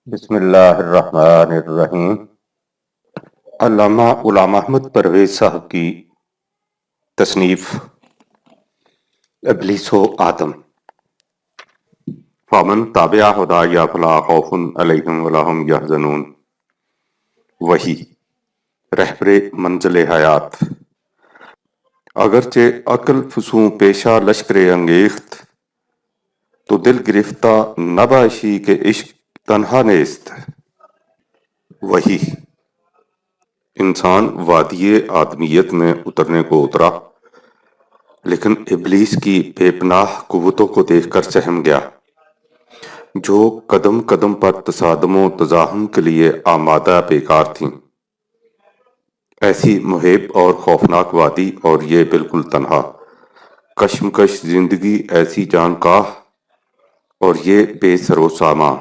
بسم اللہ الرحمن الرحیم۔ علامہ غلام احمد پرویز صاحب کی تصنیف ابلیس و آدم۔ فمن تابع ہدای فلا خوف علیہم ولا هم یحزنون۔ وہی رہبر منزل حیات۔ اگرچہ عقل فسوں پیشہ لشکر انگیخت، تو دل گرفتہ نباشی کے عشق تنہا نیست۔ وہی انسان وادی آدمیت میں اترنے کو اترا، لیکن ابلیس کی بے پناہ قوتوں کو دیکھ کر سہم گیا، جو قدم قدم پر تصادم و تزاحم کے لیے آمادہ بیکار تھیں۔ ایسی محیب اور خوفناک وادی، اور یہ بالکل تنہا، کشمکش زندگی ایسی جان کاہ، اور یہ بے سر و سامان،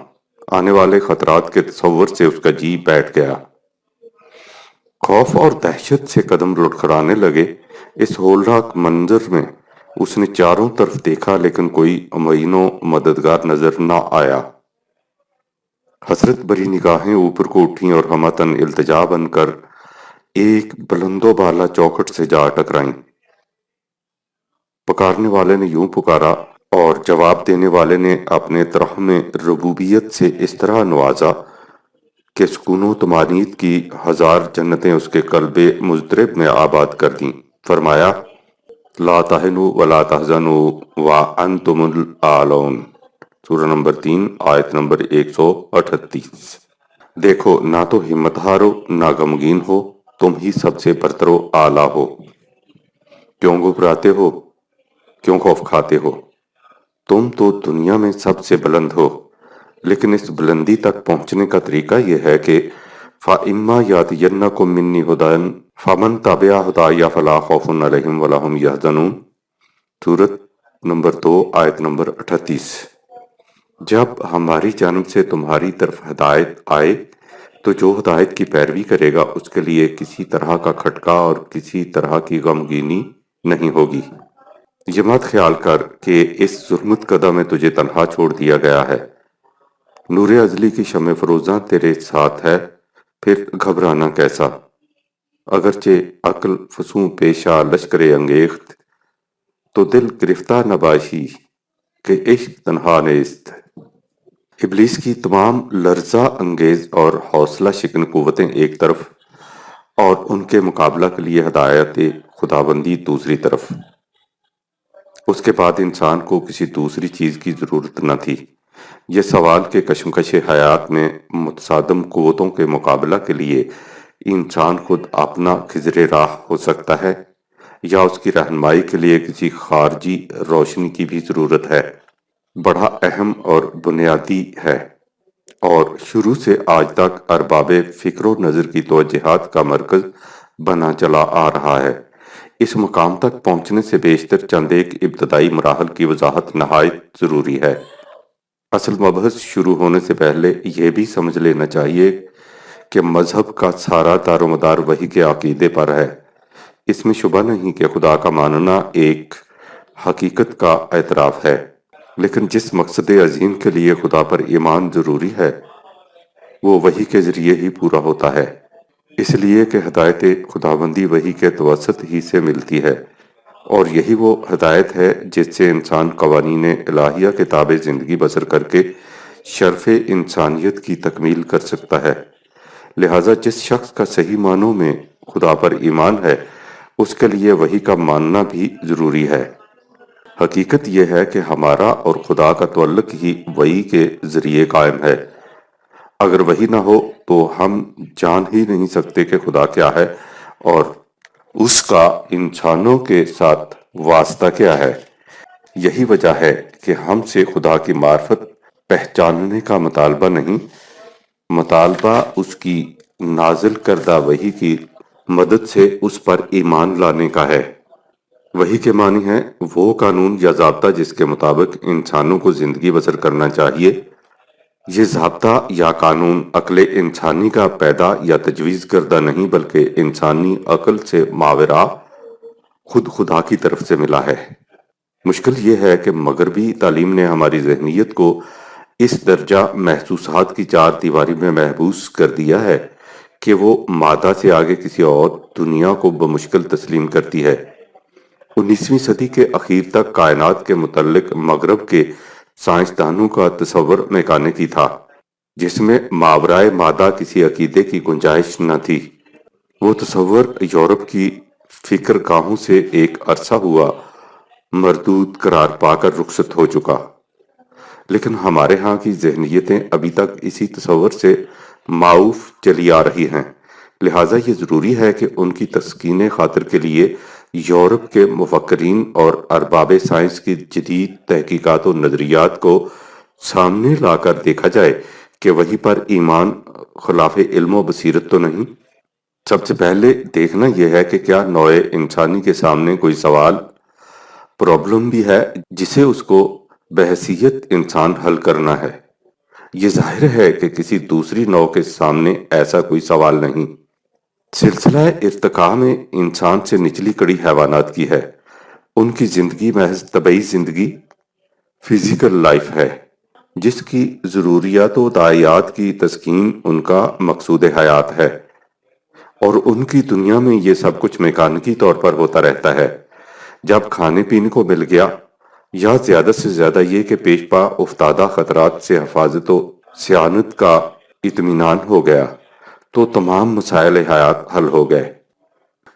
آنے والے خطرات کے تصور سے اس کا جی بیٹھ گیا۔ خوف اور دہشت سے قدم لڑکھڑانے لگے۔ اس ہولناک منظر میں اس نے چاروں طرف دیکھا، لیکن کوئی معین و مددگار نظر نہ آیا۔ حسرت بھری نگاہیں اوپر کو اٹھیں اور ہمتاً التجا بن کر ایک بلند و بالا چوکھٹ سے جا ٹکرائیں۔ پکارنے والے نے یوں پکارا، اور جواب دینے والے نے اپنے ترحم ربوبیت سے اس طرح نوازا کہ سکون و طمانینت کی ہزار جنتیں اس کے قلب مضطرب میں آباد کر دیں۔ فرمایا، لا تہنوا ولا تحزنوا وانتم الاعلون۔ سورہ نمبر 3 آیت نمبر 138۔ دیکھو، نہ تو ہمت ہارو نہ غمگین ہو، تم ہی سب سے برتر و اعلیٰ ہو۔ کیوں گھبراتے ہو، کیوں خوف کھاتے ہو؟ تم تو دنیا میں سب سے بلند ہو، لیکن اس بلندی تک پہنچنے کا طریقہ یہ ہے کہ فَإِمَّا يَأْتِيَنَّكُم مِّنِّي هُدًى فَمَن تَبِعَ هُدَايَ فَلَا خَوْفٌ عَلَيْهِمْ وَلَا هُمْ يَحْزَنُونَ۔ سورۃ نمبر 2 آیت نمبر 38۔ جب ہماری جانب سے تمہاری طرف ہدایت آئے تو جو ہدایت کی پیروی کرے گا اس کے لیے کسی طرح کا کھٹکا اور کسی طرح کی غمگینی نہیں ہوگی۔ یہ مت خیال کر کہ اس ظلمت کدہ میں تجھے تنہا چھوڑ دیا گیا ہے۔ نور ازلی کی شمع فروزاں تیرے ساتھ ہے، پھر گھبرانا کیسا؟ اگرچہ عقل فسوں پیشہ لشکر انگیخت، تو دل گرفتہ نباشی کہ عشق تنہا نیست۔ ابلیس کی تمام لرزہ انگیز اور حوصلہ شکن قوتیں ایک طرف، اور ان کے مقابلہ کے لیے ہدایت خداوندی دوسری طرف۔ اس کے بعد انسان کو کسی دوسری چیز کی ضرورت نہ تھی۔ یہ سوال کہ کشمکش حیات میں متصادم قوتوں کے مقابلہ کے لیے انسان خود اپنا خضر راہ ہو سکتا ہے، یا اس کی رہنمائی کے لیے کسی خارجی روشنی کی بھی ضرورت ہے، بڑا اہم اور بنیادی ہے، اور شروع سے آج تک ارباب فکر و نظر کی توجہات کا مرکز بنا چلا آ رہا ہے۔ اس مقام تک پہنچنے سے بیشتر چند ایک ابتدائی مراحل کی وضاحت نہایت ضروری ہے۔ اصل مبحث شروع ہونے سے پہلے یہ بھی سمجھ لینا چاہیے کہ مذہب کا سارا دار و مدار وحی کے عقیدے پر ہے۔ اس میں شبہ نہیں کہ خدا کا ماننا ایک حقیقت کا اعتراف ہے، لیکن جس مقصد عظیم کے لیے خدا پر ایمان ضروری ہے، وہ وحی کے ذریعے ہی پورا ہوتا ہے، اس لیے کہ ہدایت خداوندی وحی کے توسط ہی سے ملتی ہے، اور یہی وہ ہدایت ہے جس سے انسان قوانین الہیہ کے تابع زندگی بسر کر کے شرف انسانیت کی تکمیل کر سکتا ہے۔ لہٰذا جس شخص کا صحیح معنوں میں خدا پر ایمان ہے، اس کے لیے وحی کا ماننا بھی ضروری ہے۔ حقیقت یہ ہے کہ ہمارا اور خدا کا تعلق ہی وحی کے ذریعے قائم ہے۔ اگر وحی نہ ہو تو ہم جان ہی نہیں سکتے کہ خدا کیا ہے اور اس کا انسانوں کے ساتھ واسطہ کیا ہے۔ یہی وجہ ہے کہ ہم سے خدا کی معرفت پہچاننے کا مطالبہ نہیں، مطالبہ اس کی نازل کردہ وحی کی مدد سے اس پر ایمان لانے کا ہے۔ وحی کے معنی ہے وہ قانون یا ضابطہ جس کے مطابق انسانوں کو زندگی بسر کرنا چاہیے۔ یہ ضابطہ یا قانون عقل انسانی کا پیدا یا تجویز کردہ نہیں، بلکہ انسانی عقل سے ماوراء خود خدا کی طرف سے ملا ہے۔ مشکل یہ ہے کہ مغربی تعلیم نے ہماری ذہنیت کو اس درجہ محسوسات کی چار دیواری میں محبوس کر دیا ہے کہ وہ مادہ سے آگے کسی اور دنیا کو بمشکل تسلیم کرتی ہے۔ 19ویں صدی کے اخیر تک کائنات کے متعلق مغرب کے سائنسدانوں کا تصور میکانیکی تھا، جس میں ماورائے مادہ کسی عقیدے کی گنجائش نہ تھی۔ وہ تصور یورپ کی فکر گاہوں سے ایک عرصہ ہوا مردود قرار پا کر رخصت ہو چکا، لیکن ہمارے ہاں کی ذہنیتیں ابھی تک اسی تصور سے معاوف چلی آ رہی ہیں۔ لہٰذا یہ ضروری ہے کہ ان کی تسکین خاطر کے لیے یورپ کے مفکرین اور ارباب سائنس کی جدید تحقیقات و نظریات کو سامنے لا کر دیکھا جائے کہ وہی پر ایمان خلاف علم و بصیرت تو نہیں۔ سب سے پہلے دیکھنا یہ ہے کہ کیا نوع انسانی کے سامنے کوئی سوال، پرابلم بھی ہے جسے اس کو بحیثیت انسان حل کرنا ہے۔ یہ ظاہر ہے کہ کسی دوسری نوع کے سامنے ایسا کوئی سوال نہیں۔ سلسلہ ارتقاء میں انسان سے نچلی کڑی حیوانات کی ہے۔ ان کی زندگی محض طبعی زندگی، فزیکل لائف ہے، جس کی ضروریات و داعیات کی تسکین ان کا مقصود حیات ہے، اور ان کی دنیا میں یہ سب کچھ میکانیکی طور پر ہوتا رہتا ہے۔ جب کھانے پینے کو مل گیا، یا زیادہ سے زیادہ یہ کہ پیش پا افتادہ خطرات سے حفاظت و صیانت کا اطمینان ہو گیا، تو تمام مسائل حیات حل ہو گئے۔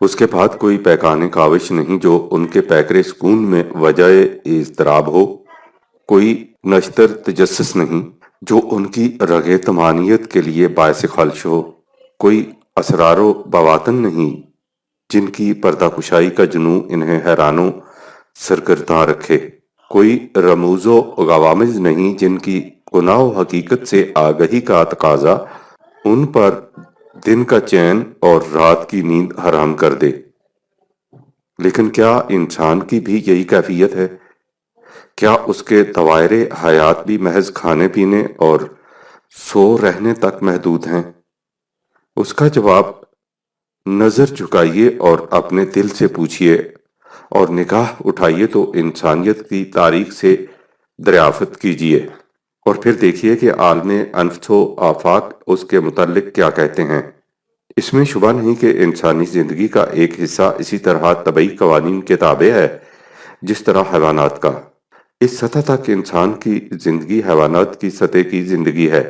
اس کے بعد کوئی پیکان کاوش نہیں جو ان کے پیکر سکون میں وجہ اضطراب ہو، کوئی نشتر تجسس نہیں جو ان کی رگ طمانینت کے لیے باعث خلش ہو، کوئی اسرار و بواطن نہیں جن کی پردہ کشائی کا جنوں انہیں حیران و سرگرداں رکھے، کوئی رموز و غوامض نہیں جن کی گناہ و حقیقت سے آگہی کا تقاضا ان پر دن کا چین اور رات کی نیند حرام کر دے۔ لیکن کیا انسان کی بھی یہی کیفیت ہے؟ کیا اس کے دوائر حیات بھی محض کھانے پینے اور سو رہنے تک محدود ہیں؟ اس کا جواب نظر جھکائیے اور اپنے دل سے پوچھئے، اور نگاہ اٹھائیے تو انسانیت کی تاریخ سے دریافت کیجئے، اور پھر دیکھیے کہ عالم انفس و آفاق اس کے متعلق کیا کہتے ہیں۔ اس میں شبہ نہیں کہ انسانی زندگی کا ایک حصہ اسی طرح طبعی قوانین کے تابع ہے جس طرح حیوانات کا۔ اس سطح تک انسان کی زندگی حیوانات کی سطح کی زندگی ہے،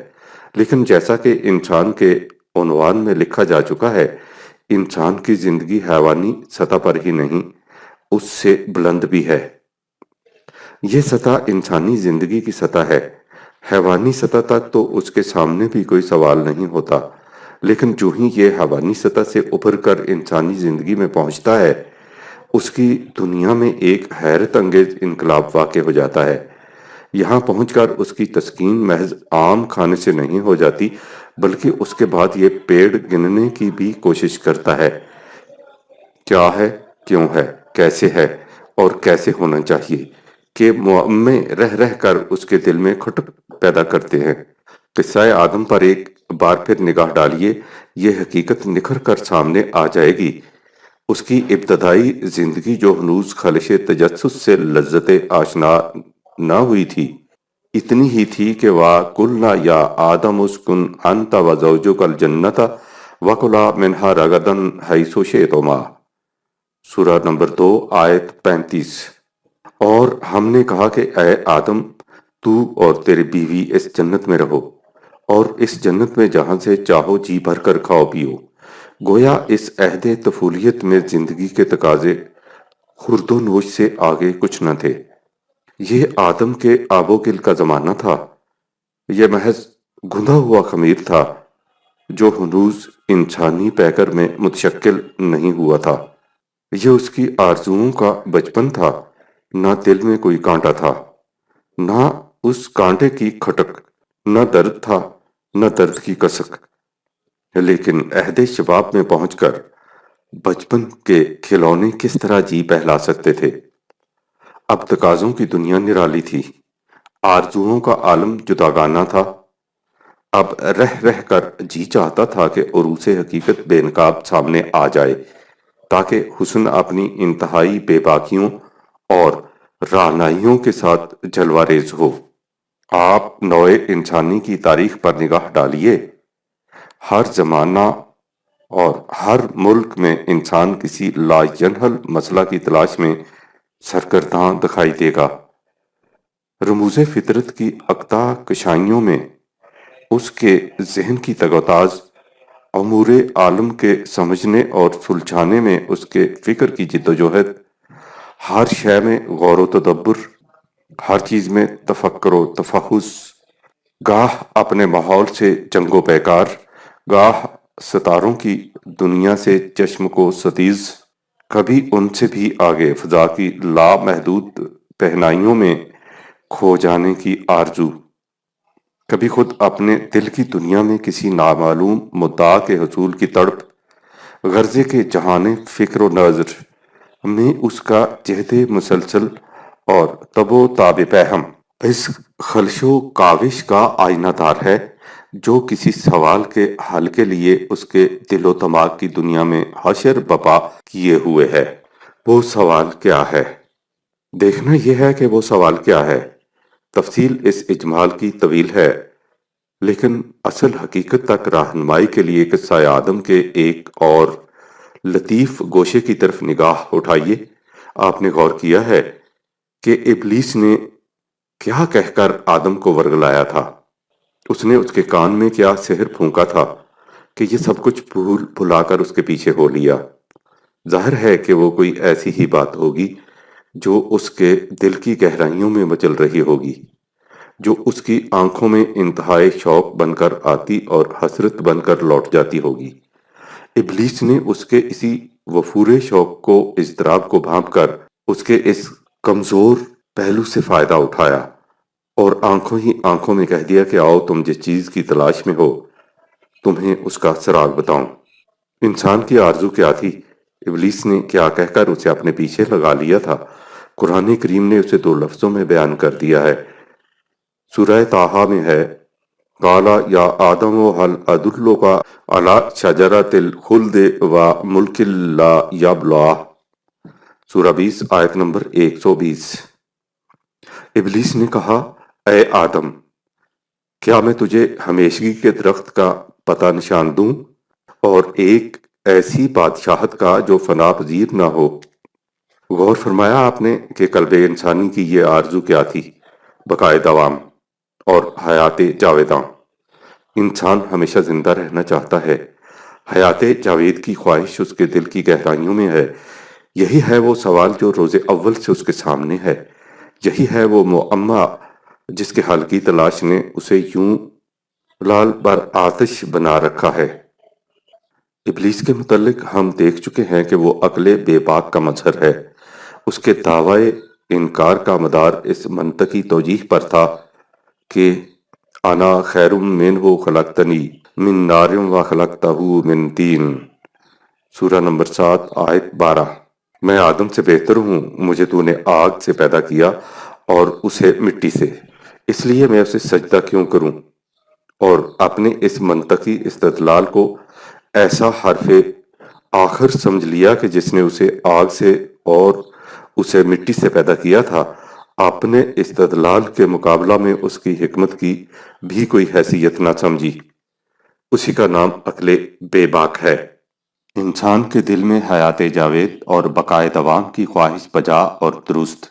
لیکن جیسا کہ انسان کے عنوان میں لکھا جا چکا ہے، انسان کی زندگی حیوانی سطح پر ہی نہیں، اس سے بلند بھی ہے۔ یہ سطح انسانی زندگی کی سطح ہے۔ حیوانی سطح تک تو اس کے سامنے بھی کوئی سوال نہیں ہوتا، لیکن جو ہی یہ حیوانی سطح سے ابھر کر انسانی زندگی میں پہنچتا ہے، اس کی دنیا میں ایک حیرت انگیز انقلاب واقع ہو جاتا ہے۔ یہاں پہنچ کر اس کی تسکین محض عام کھانے سے نہیں ہو جاتی، بلکہ اس کے بعد یہ پیڑ گننے کی بھی کوشش کرتا ہے، کیا ہے، کیوں ہے، کیسے ہے اور کیسے ہونا چاہیے، کہ معمے رہ رہ کر اس کے دل میں کھٹک پیدا کرتے ہیں۔ قصہ آدم پر ایک بار پھر نگاہ ڈالیے، یہ حقیقت نکھر کر سامنے آ جائے گی۔ اس کی ابتدائی زندگی جو ہنوز خلش تجسس سے لذت آشنا نہ ہوئی تھی، اتنی ہی تھی کہ وَقُلْنَا يَا آدَمُ اسْكُنْ أَنْتَ وَزَوْجُكَ الْجَنَّةَ وَكُلَا مِنْهَا رَغَدًا حَيْثُ شِئْتُمَا، سورہ نمبر 2 آیت 35۔ اور ہم نے کہا کہ اے آدم، تو اور تیری بیوی اس جنت میں رہو، اور اس جنت میں جہاں سے چاہو جی بھر کر کھاؤ پیو۔ گویا اس عہد طفولیت میں زندگی کے تقاضے خورد و نوش سے آگے کچھ نہ تھے۔ یہ آدم کے آب و گل کا زمانہ تھا، یہ محض گندھا ہوا خمیر تھا جو ہنوز انسانی پیکر میں متشکل نہیں ہوا تھا۔ یہ اس کی آرزوؤں کا بچپن تھا، نہ دل میں کوئی کانٹا تھا، نہ اس کانٹے کی کھٹک، نہ درد تھا، نہ درد کی کسک۔ لیکن عہد شباب میں پہنچ کر بچپن کے کھلونے کس طرح جی بہلا سکتے تھے؟ اب تقاضوں کی دنیا نرالی تھی، آرزوؤں کا عالم جداگانہ تھا۔ اب رہ رہ کر جی چاہتا تھا کہ عروس حقیقت بے نقاب سامنے آ جائے، تاکہ حسن اپنی انتہائی بے باکیوں اور رعنائیوں کے ساتھ جلوہ ریز ہو۔ آپ نوع انسانی کی تاریخ پر نگاہ ڈالیے، ہر زمانہ اور ہر ملک میں انسان کسی لاینحل مسئلہ کی تلاش میں سرگرداں دکھائی دے گا۔ رموز فطرت کی اقطاع کشائیوں میں اس کے ذہن کی تگ و تاز، امور عالم کے سمجھنے اور سلجھانے میں اس کے فکر کی جد و جہد، ہر شے میں غور و تدبر، ہر چیز میں تفکر و تفحص، گاہ اپنے ماحول سے جنگ و پیکار، گاہ ستاروں کی دنیا سے چشم کو ستیز، کبھی ان سے بھی آگے فضا کی لامحدود پہنائیوں میں کھو جانے کی آرزو، کبھی خود اپنے دل کی دنیا میں کسی نامعلوم مدعا کے حصول کی تڑپ، غرضے کے جہان فکر و نظر میں اس کا جہد مسلسل اور تب و تاب پہم اس خلش و کاوش کا آئینہ دار ہے جو کسی سوال کے حل کے لیے اس کے دل و دماغ کی دنیا میں حشر بپا کیے ہوئے ہے۔ وہ سوال کیا ہے؟ دیکھنا یہ ہے کہ وہ سوال کیا ہے۔ تفصیل اس اجمال کی طویل ہے، لیکن اصل حقیقت تک رہنمائی کے لیے قصہ آدم کے ایک اور لطیف گوشے کی طرف نگاہ اٹھائیے۔ آپ نے غور کیا ہے کہ ابلیس نے کیا کہہ کر آدم کو ورگلایا تھا؟ اس نے اس کے کان میں کیا سحر پھونکا تھا کہ یہ سب کچھ بھلا کر اس کے پیچھے ہو لیا؟ ظاہر ہے کہ وہ کوئی ایسی ہی بات ہوگی جو اس کے دل کی گہرائیوں میں مچل رہی ہوگی، جو اس کی آنکھوں میں انتہائی شوق بن کر آتی اور حسرت بن کر لوٹ جاتی ہوگی۔ ابلیس نے اس کے اسی وفور شوق کو، اضطراب کو بھانپ کر اس کے اس کمزور پہلو سے فائدہ اٹھایا اور آنکھوں ہی آنکھوں میں کہہ دیا کہ آؤ تم جس چیز کی تلاش میں ہو تمہیں اس کا سراغ بتاؤں۔ انسان کی آرزو کیا تھی؟ ابلیس نے کیا کہہ کر اسے اپنے پیچھے لگا لیا تھا؟ قرآن کریم نے اسے 2 لفظوں میں بیان کر دیا ہے۔ سورہ طٰہٰ میں ہے، قَالَ يَا آدَمُ هَلْ أَدُلُّكَ عَلَىٰ شَجَرَةِ الْخُلْدِ وَمُلْكٍ لَا يَبْلَىٰ۔ سورہ 20 آیت نمبر 120۔ ابلیس نے کہا، اے آدم، کیا میں تجھے ہمیشگی کے درخت کا پتہ نشان دوں اور ایک ایسی بادشاہت کا جو فنا پذیر نہ ہو؟ غور فرمایا آپ نے کہ قلب انسانی کی یہ آرزو کیا تھی؟ بقائے دوام اور حیات جاویداں۔ انسان ہمیشہ زندہ رہنا چاہتا ہے۔ حیات جاوید کی خواہش اس کے دل کی گہرائیوں میں ہے۔ یہی ہے وہ سوال جو روز اول سے اس کے سامنے ہے۔ یہی ہے وہ معمہ جس کے حل کی تلاش نے اسے یوں لال بر آتش بنا رکھا ہے۔ ابلیس کے متعلق ہم دیکھ چکے ہیں کہ وہ عقل بے باک کا مظہر ہے۔ اس کے دعوی انکار کا مدار اس منطقی توجیہ پر تھا کہ انا خیر منہ خلقتنی من نار و خلقتہ من طین۔ سورہ نمبر 7 آیت 12۔ میں آدم سے بہتر ہوں، مجھے تو نے آگ سے پیدا کیا اور اسے مٹی سے، اس لیے میں اسے سجدہ کیوں کروں؟ اور اپنے اس منطقی استدلال کو ایسا حرف آخر سمجھ لیا کہ جس نے اسے آگ سے اور اسے مٹی سے پیدا کیا تھا، اپنے استدلال کے مقابلہ میں اس کی حکمت کی بھی کوئی حیثیت نہ سمجھی۔ اسی کا نام عقل بے باک ہے۔ انسان کے دل میں حیات جاوید اور بقائے دوام کی خواہش بجا اور درست،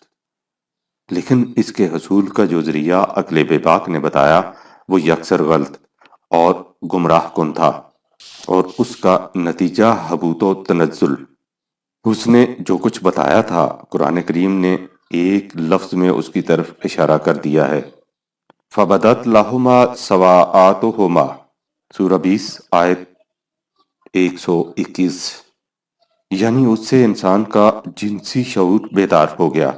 لیکن اس کے حصول کا جو ذریعہ عقل بے باک نے بتایا وہ یکسر غلط اور گمراہ کن تھا، اور اس کا نتیجہ حبوط و تنزل۔ اس نے جو کچھ بتایا تھا قرآن کریم نے ایک لفظ میں اس کی طرف اشارہ کر دیا ہے، فَبَدَتْ لَهُمَا سَوَآتُهُمَا۔ سورہ 20 آیت 121۔ یعنی اس سے انسان کا جنسی شعور بیدار ہو گیا۔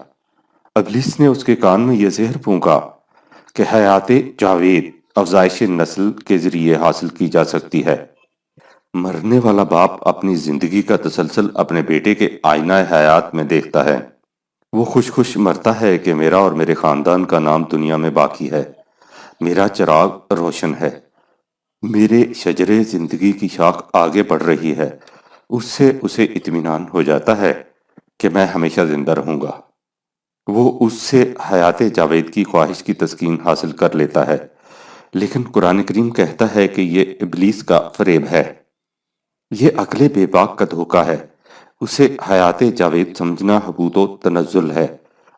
ابلیس نے اس کے کان میں یہ زہر پھونکا کہ حیات جاوید افزائش نسل کے ذریعے حاصل کی جا سکتی ہے۔ مرنے والا باپ اپنی زندگی کا تسلسل اپنے بیٹے کے آئینہ حیات میں دیکھتا ہے۔ وہ خوش خوش مرتا ہے کہ میرا اور میرے خاندان کا نام دنیا میں باقی ہے، میرا چراغ روشن ہے، میرے شجرے زندگی کی شاخ آگے بڑھ رہی ہے۔ اس سے اسے اطمینان ہو جاتا ہے کہ میں ہمیشہ زندہ رہوں گا۔ وہ اس سے حیات جاوید کی خواہش کی تسکین حاصل کر لیتا ہے، لیکن قرآن کریم کہتا ہے کہ یہ ابلیس کا فریب ہے، یہ عقل بے باک کا دھوکہ ہے۔ اسے حیات جاوید سمجھنا حبوط و تنزل ہے۔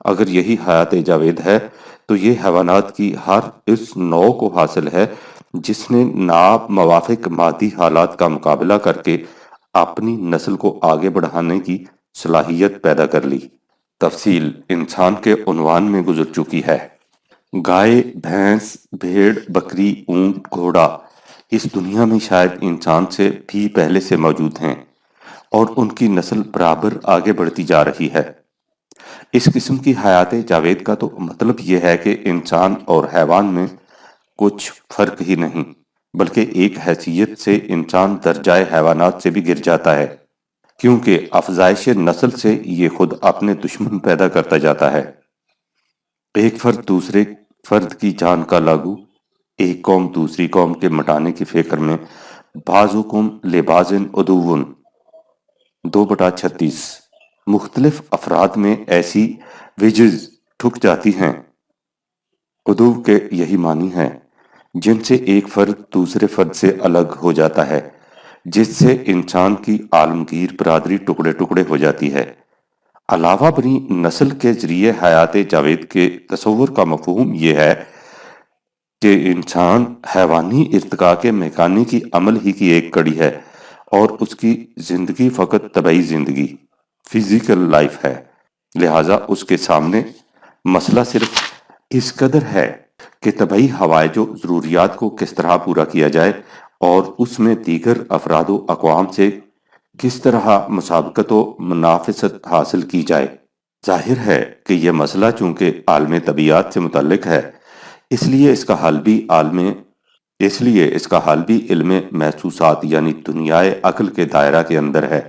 اگر یہی حیات جاوید ہے تو یہ حیوانات کی ہر اس نوع کو حاصل ہے جس نے ناموافق مادی حالات کا مقابلہ کر کے اپنی نسل کو آگے بڑھانے کی صلاحیت پیدا کر لی۔ تفصیل انسان کے عنوان میں گزر چکی ہے۔ گائے، بھینس، بھیڑ، بکری، اونٹ، گھوڑا اس دنیا میں شاید انسان سے بھی پہلے سے موجود ہیں، اور ان کی نسل برابر آگے بڑھتی جا رہی ہے۔ اس قسم کی حیات جاوید کا تو مطلب یہ ہے کہ انسان اور حیوان میں کچھ فرق ہی نہیں، بلکہ ایک حیثیت سے انسان درجۂ حیوانات سے بھی گر جاتا ہے، کیونکہ افزائش نسل سے یہ خود اپنے دشمن پیدا کرتا جاتا ہے۔ ایک فرد دوسرے فرد کی جان کا لاگو، ایک قوم دوسری قوم کے مٹانے کی فکر میں بعضکم لبعض عدو 2/36 مختلف افراد میں ایسی وجز ٹھک جاتی ہیں۔ عدو کے یہی معنی ہیں جن سے ایک فرد دوسرے فرد سے الگ ہو جاتا ہے، جس سے انسان کی عالمگیر برادری ٹکڑے ٹکڑے ہو جاتی ہے۔ علاوہ بری نسل کے ذریعے حیات جاوید کے تصور کا مفہوم یہ ہے کہ انسان حیوانی ارتقاء کے میکانیکی عمل ہی کی ایک کڑی ہے، اور اس کی زندگی فقط طبعی زندگی فزیکل لائف ہے، لہٰذا اس کے سامنے مسئلہ صرف اس قدر ہے کہ طبعی حوائج و ضروریات کو کس طرح پورا کیا جائے اور اس میں دیگر افراد و اقوام سے کس طرح مسابقت و منافست حاصل کی جائے۔ ظاہر ہے کہ یہ مسئلہ چونکہ عالم طبیعیات سے متعلق ہے، اس لیے اس کا حل بھی علم محسوسات یعنی دنیائے عقل کے دائرہ کے اندر ہے۔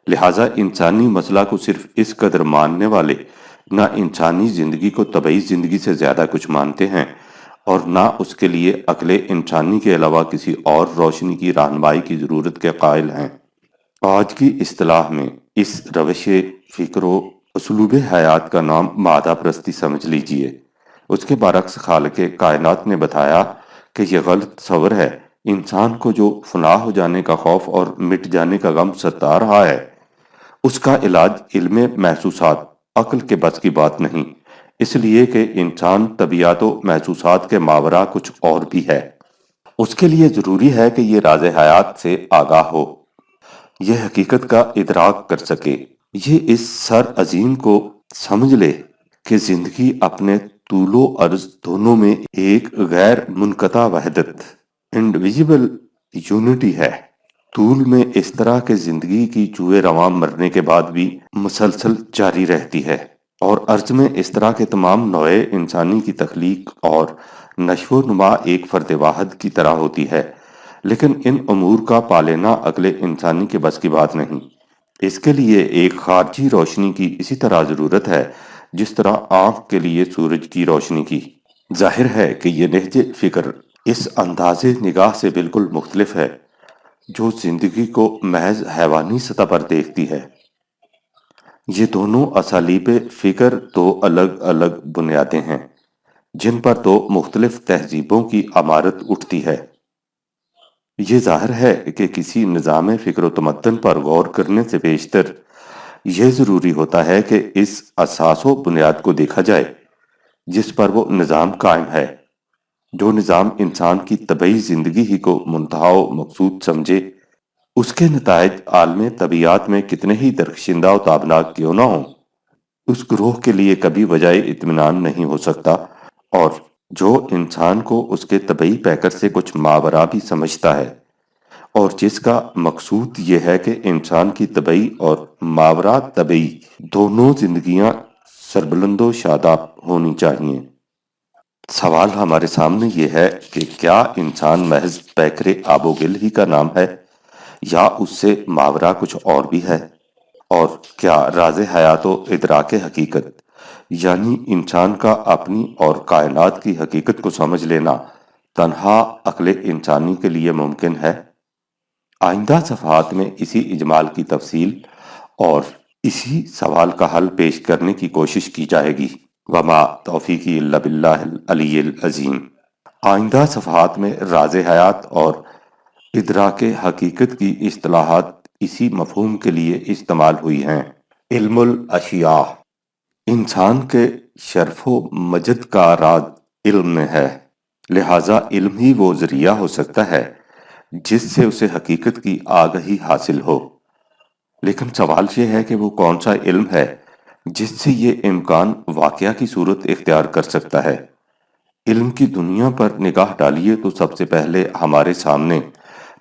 لہٰذا انسانی مسئلہ کو صرف اس قدر ماننے والے نہ انسانی زندگی کو طبعی زندگی سے زیادہ کچھ مانتے ہیں، اور نہ اس کے لیے عقل انسانی کے علاوہ کسی اور روشنی کی رہنمائی کی ضرورت کے قائل ہیں۔ آج کی اصطلاح میں اس روش فکر و اسلوب حیات کا نام مادہ پرستی سمجھ لیجئے۔ اس کے برعکس خالق کائنات نے بتایا کہ یہ غلط تصور ہے۔ انسان کو جو فنا ہو جانے کا خوف اور مٹ جانے کا غم ستا رہا ہے، اس کا علاج علم محسوسات عقل کے بس کی بات نہیں، اس لیے کہ انسان طبیعت و محسوسات کے ماورا کچھ اور بھی ہے۔ اس کے لیے ضروری ہے کہ یہ راز حیات سے آگاہ ہو، یہ حقیقت کا ادراک کر سکے، یہ اس سر عظیم کو سمجھ لے کہ زندگی اپنے طول و عرض دونوں میں ایک غیر منقطع وحدت انڈویزیبل یونٹی ہے۔ طول میں اس طرح کہ زندگی کی جوئے رواں مرنے کے بعد بھی مسلسل جاری رہتی ہے، اور عرض میں اس طرح کے تمام نوع انسانی کی تخلیق اور نشو و نما ایک فرد واحد کی طرح ہوتی ہے، لیکن ان امور کا پالینا عقل انسانی کے بس کی بات نہیں۔ اس کے لیے ایک خارجی روشنی کی اسی طرح ضرورت ہے جس طرح آنکھ کے لیے سورج کی روشنی کی۔ ظاہر ہے کہ یہ نہج فکر اس انداز نگاہ سے بالکل مختلف ہے جو زندگی کو محض حیوانی سطح پر دیکھتی ہے۔ یہ دونوں اسالیب فکر دو الگ الگ بنیادیں ہیں جن پر دو مختلف تہذیبوں کی عمارت اٹھتی ہے۔ یہ ظاہر ہے کہ کسی نظام فکر و تمدن پر غور کرنے سے بیشتر یہ ضروری ہوتا ہے کہ اس اساس و بنیاد کو دیکھا جائے جس پر وہ نظام قائم ہے، جو نظام انسان کی طبعی زندگی ہی کو منتہا و مقصود سمجھے۔ اس کے نتائج عالم طبیعیات میں کتنے ہی درخشندہ و تابناک کیوں نہ ہوں، اس گروہ کے لیے کبھی وجہ اطمینان نہیں ہو سکتا، اور جو انسان کو اس کے طبعی پیکر سے کچھ ماورا بھی سمجھتا ہے، اور جس کا مقصود یہ ہے کہ انسان کی طبعی اور ماورا طبعی دونوں زندگیاں سربلند و شاداب ہونی چاہیے۔ سوال ہمارے سامنے یہ ہے کہ کیا انسان محض پیکر آب و گل ہی کا نام ہے، یا اس سے ماورا کچھ اور بھی ہے؟ اور کیا راز حیات و ادراک حقیقت یعنی انسان کا اپنی اور کائنات کی حقیقت کو سمجھ لینا تنہا عقل انسانی کے لیے ممکن ہے؟ آئندہ صفحات میں اسی اجمال کی تفصیل اور اسی سوال کا حل پیش کرنے کی کوشش کی جائے گی۔ وما توفیقی الا باللہ العلی العظیم۔ آئندہ صفحات میں راز حیات اور ادراک حقیقت کی اصطلاحات اسی مفہوم کے لیے استعمال ہوئی ہیں۔ علم الاشیاء۔ انسان کے شرف و مجد کا راز علم میں ہے، لہٰذا علم ہی وہ ذریعہ ہو سکتا ہے جس سے اسے حقیقت کی آگہی حاصل ہو۔ لیکن سوال یہ ہے کہ وہ کون سا علم ہے جس سے یہ امکان واقعہ کی صورت اختیار کر سکتا ہے۔ علم کی دنیا پر نگاہ ڈالیے تو سب سے پہلے ہمارے سامنے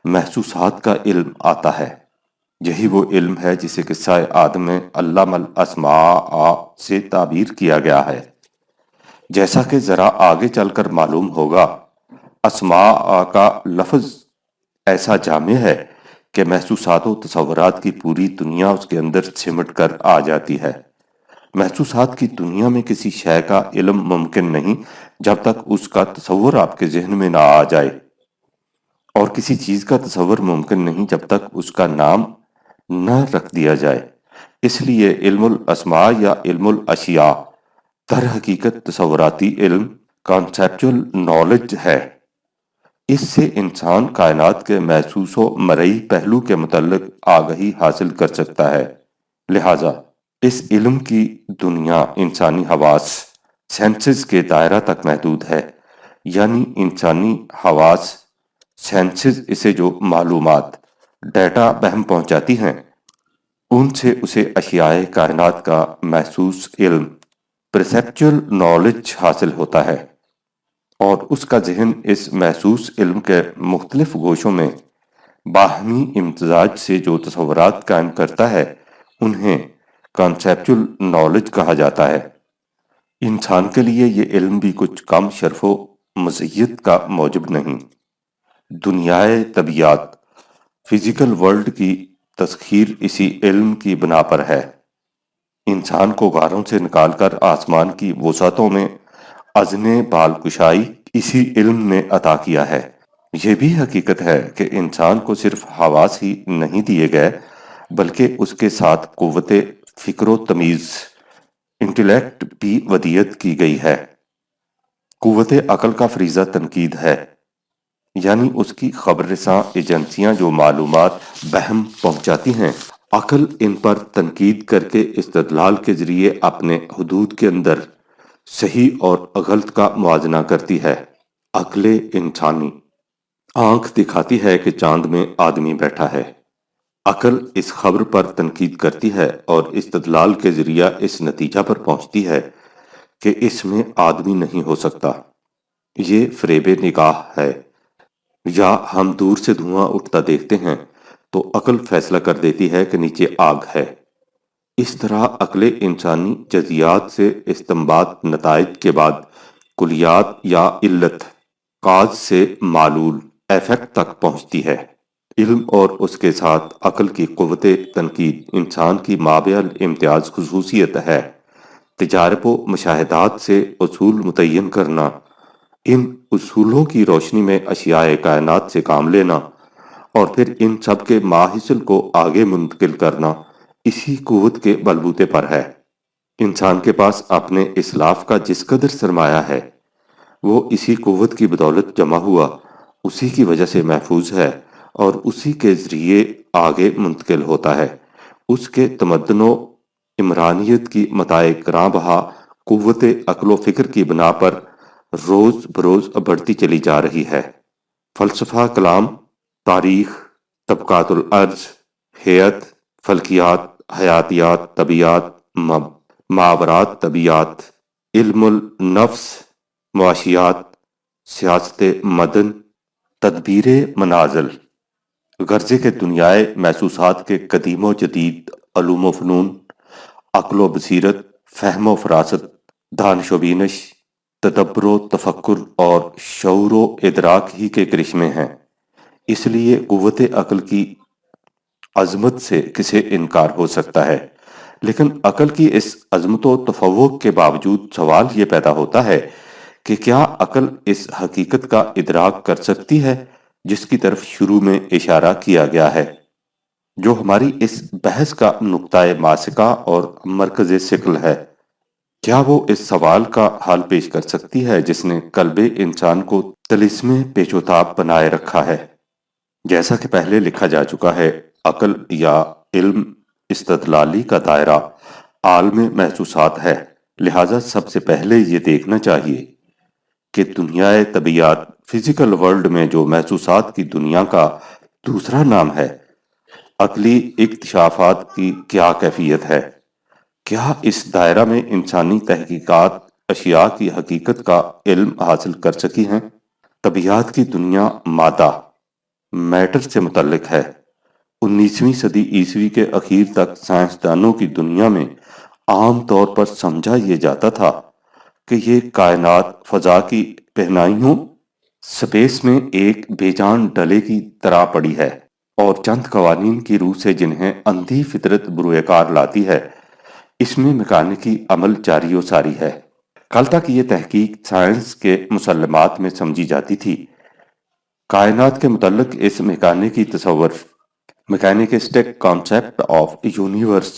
محسوسات کا علم آتا ہے۔ یہی وہ علم ہے جسے قصہ آدم میں علم الاسماء سے تعبیر کیا گیا ہے۔ جیسا کہ ذرا آگے چل کر معلوم ہوگا، اسماء کا لفظ ایسا جامع ہے کہ محسوسات و تصورات کی پوری دنیا اس کے اندر سمٹ کر آ جاتی ہے۔ محسوسات کی دنیا میں کسی شے کا علم ممکن نہیں جب تک اس کا تصور آپ کے ذہن میں نہ آ جائے، اور کسی چیز کا تصور ممکن نہیں جب تک اس کا نام نہ رکھ دیا جائے۔ اس لیے علم الاسماء یا علم الاشیاء در حقیقت تصوراتی علم، کانسیپچول نالج ہے۔ اس سے انسان کائنات کے محسوس و مرئی پہلو کے متعلق آگہی حاصل کر سکتا ہے۔ لہٰذا اس علم کی دنیا انسانی حواس، سینسز کے دائرہ تک محدود ہے، یعنی انسانی حواس، سینسز اسے جو معلومات، ڈیٹا بہم پہنچاتی ہیں، ان سے اسے اشیاء کائنات کا محسوس علم، پرسیپچول نالج حاصل ہوتا ہے، اور اس کا ذہن اس محسوس علم کے مختلف گوشوں میں باہمی امتزاج سے جو تصورات قائم کرتا ہے انہیں کانسیپچول نالج کہا جاتا ہے۔ انسان کے لیے یہ علم بھی کچھ کم شرف و مزیت کا موجب نہیں۔ دنیائے طبیعت، فزیکل ورلڈ کی تسخیر اسی علم کی بنا پر ہے۔ انسان کو غاروں سے نکال کر آسمان کی وسعتوں میں اذن بال کشائی اسی علم نے عطا کیا ہے۔ یہ بھی حقیقت ہے کہ انسان کو صرف حواس ہی نہیں دیے گئے بلکہ اس کے ساتھ قوت فکر و تمیز، انٹیلیکٹ بھی ودیت کی گئی ہے۔ قوت عقل کا فریضہ تنقید ہے، یعنی اس کی خبر رساں ایجنسیاں جو معلومات بہم پہنچاتی ہیں، عقل ان پر تنقید کر کے استدلال کے ذریعے اپنے حدود کے اندر صحیح اور غلط کا موازنہ کرتی ہے۔ عقل انسانی آنکھ دکھاتی ہے کہ چاند میں آدمی بیٹھا ہے۔ عقل اس خبر پر تنقید کرتی ہے اور استدلال کے ذریعہ اس نتیجہ پر پہنچتی ہے کہ اس میں آدمی نہیں ہو سکتا۔ یہ فریب نگاہ ہے۔ یا ہم دور سے دھواں اٹھتا دیکھتے ہیں تو عقل فیصلہ کر دیتی ہے کہ نیچے آگ ہے۔ اس طرح عقل انسانی جزیات سے استنباط نتائج کے بعد کلیات یا علت، کاز سے معلول، ایفیکٹ تک پہنچتی ہے۔ علم اور اس کے ساتھ عقل کی قوت تنقید انسان کی مابع الامتیاز خصوصیت ہے۔ تجارب و مشاہدات سے اصول متعین کرنا، ان اصولوں کی روشنی میں اشیاء کائنات سے کام لینا اور پھر ان سب کے ماحصل کو آگے منتقل کرنا اسی قوت کے بلبوتے پر ہے۔ انسان کے پاس اپنے اسلاف کا جس قدر سرمایہ ہے وہ اسی قوت کی بدولت جمع ہوا، اسی کی وجہ سے محفوظ ہے اور اسی کے ذریعے آگے منتقل ہوتا ہے۔ اس کے تمدن و عمرانیت کی متاع گراں بہا قوت عقل و فکر کی بنا پر روز بروز بڑھتی چلی جا رہی ہے۔ فلسفہ کلام، تاریخ، طبقات الارض، حیت، فلکیات، حیاتیات، طبیعت، ماورات طبیعت، علم النفس، معاشیات، سیاست مدن، تدبیر منازل، غرضے کے دنیائے محسوسات کے قدیم و جدید علوم و فنون، عقل و بصیرت، فہم و فراست، دانش و بینش، تدبر و تفکر اور شعور و ادراک ہی کے کرشمے ہیں۔ اس لیے قوت عقل کی عظمت سے کسے انکار ہو سکتا ہے؟ لیکن عقل کی اس عظمت و تفوق کے باوجود سوال یہ پیدا ہوتا ہے کہ کیا عقل اس حقیقت کا ادراک کر سکتی ہے جس کی طرف شروع میں اشارہ کیا گیا ہے؟ جو ہماری اس بحث کا نقطۂ ماسکہ اور مرکز ثقل ہے۔ کیا وہ اس سوال کا حل پیش کر سکتی ہے جس نے قلب انسان کو طلسم پیچ و تاب بنائے رکھا ہے؟ جیسا کہ پہلے لکھا جا چکا ہے، عقل یا علم استدلالی کا دائرہ عالم محسوسات ہے، لہٰذا سب سے پہلے یہ دیکھنا چاہیے کہ دنیا طبیعیات فزیکل ورلڈ میں جو محسوسات کی دنیا کا دوسرا نام ہے، عقلی اکتشافات کی کیا کیفیت ہے؟ کیا اس دائرہ میں انسانی تحقیقات اشیاء کی حقیقت کا علم حاصل کر سکی ہیں؟ طبیعیات کی دنیا مادہ میٹر سے متعلق ہے۔ 19ویں صدی عیسوی کے اخیر تک سائنسدانوں کی دنیا میں عام طور پر سمجھا یہ جاتا تھا کہ یہ کائنات فضا کی پہنائیوں سپیس میں ایک بے جان ڈلے کی طرح پڑی ہے اور چند قوانین کی روح سے جنہیں اندھی فطرت بروئے کار لاتی ہے، اس میں میکانیکی عمل جاری و ساری ہے۔ کل تک یہ تحقیق سائنس کے مسلمات میں سمجھی جاتی تھی۔ کائنات کے متعلق اس میکانیکی تصور میکینکسٹک کانسیپٹ آف یونیورس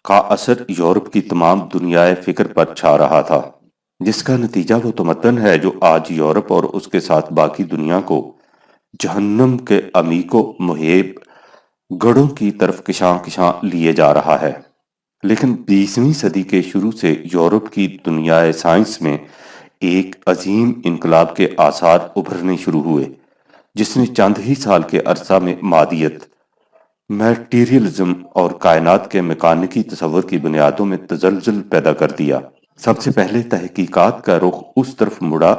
کا اثر یورپ کی تمام دنیائے فکر پر چھا رہا تھا، جس کا نتیجہ وہ تمدن ہے جو آج یورپ اور اس کے ساتھ باقی دنیا کو جہنم کے عمیق و محیب گڑھوں کی طرف کشاں کشاں لیے جا رہا ہے۔ لیکن 20ویں صدی کے شروع سے یورپ کی دنیائے سائنس میں ایک عظیم انقلاب کے آثار ابھرنے شروع ہوئے، جس نے چند ہی سال کے عرصہ میں مادیت، میٹیریلزم اور کائنات کے میکانیکی تصور کی بنیادوں میں تزلزل پیدا کر دیا۔ سب سے پہلے تحقیقات کا رخ اس طرف مڑا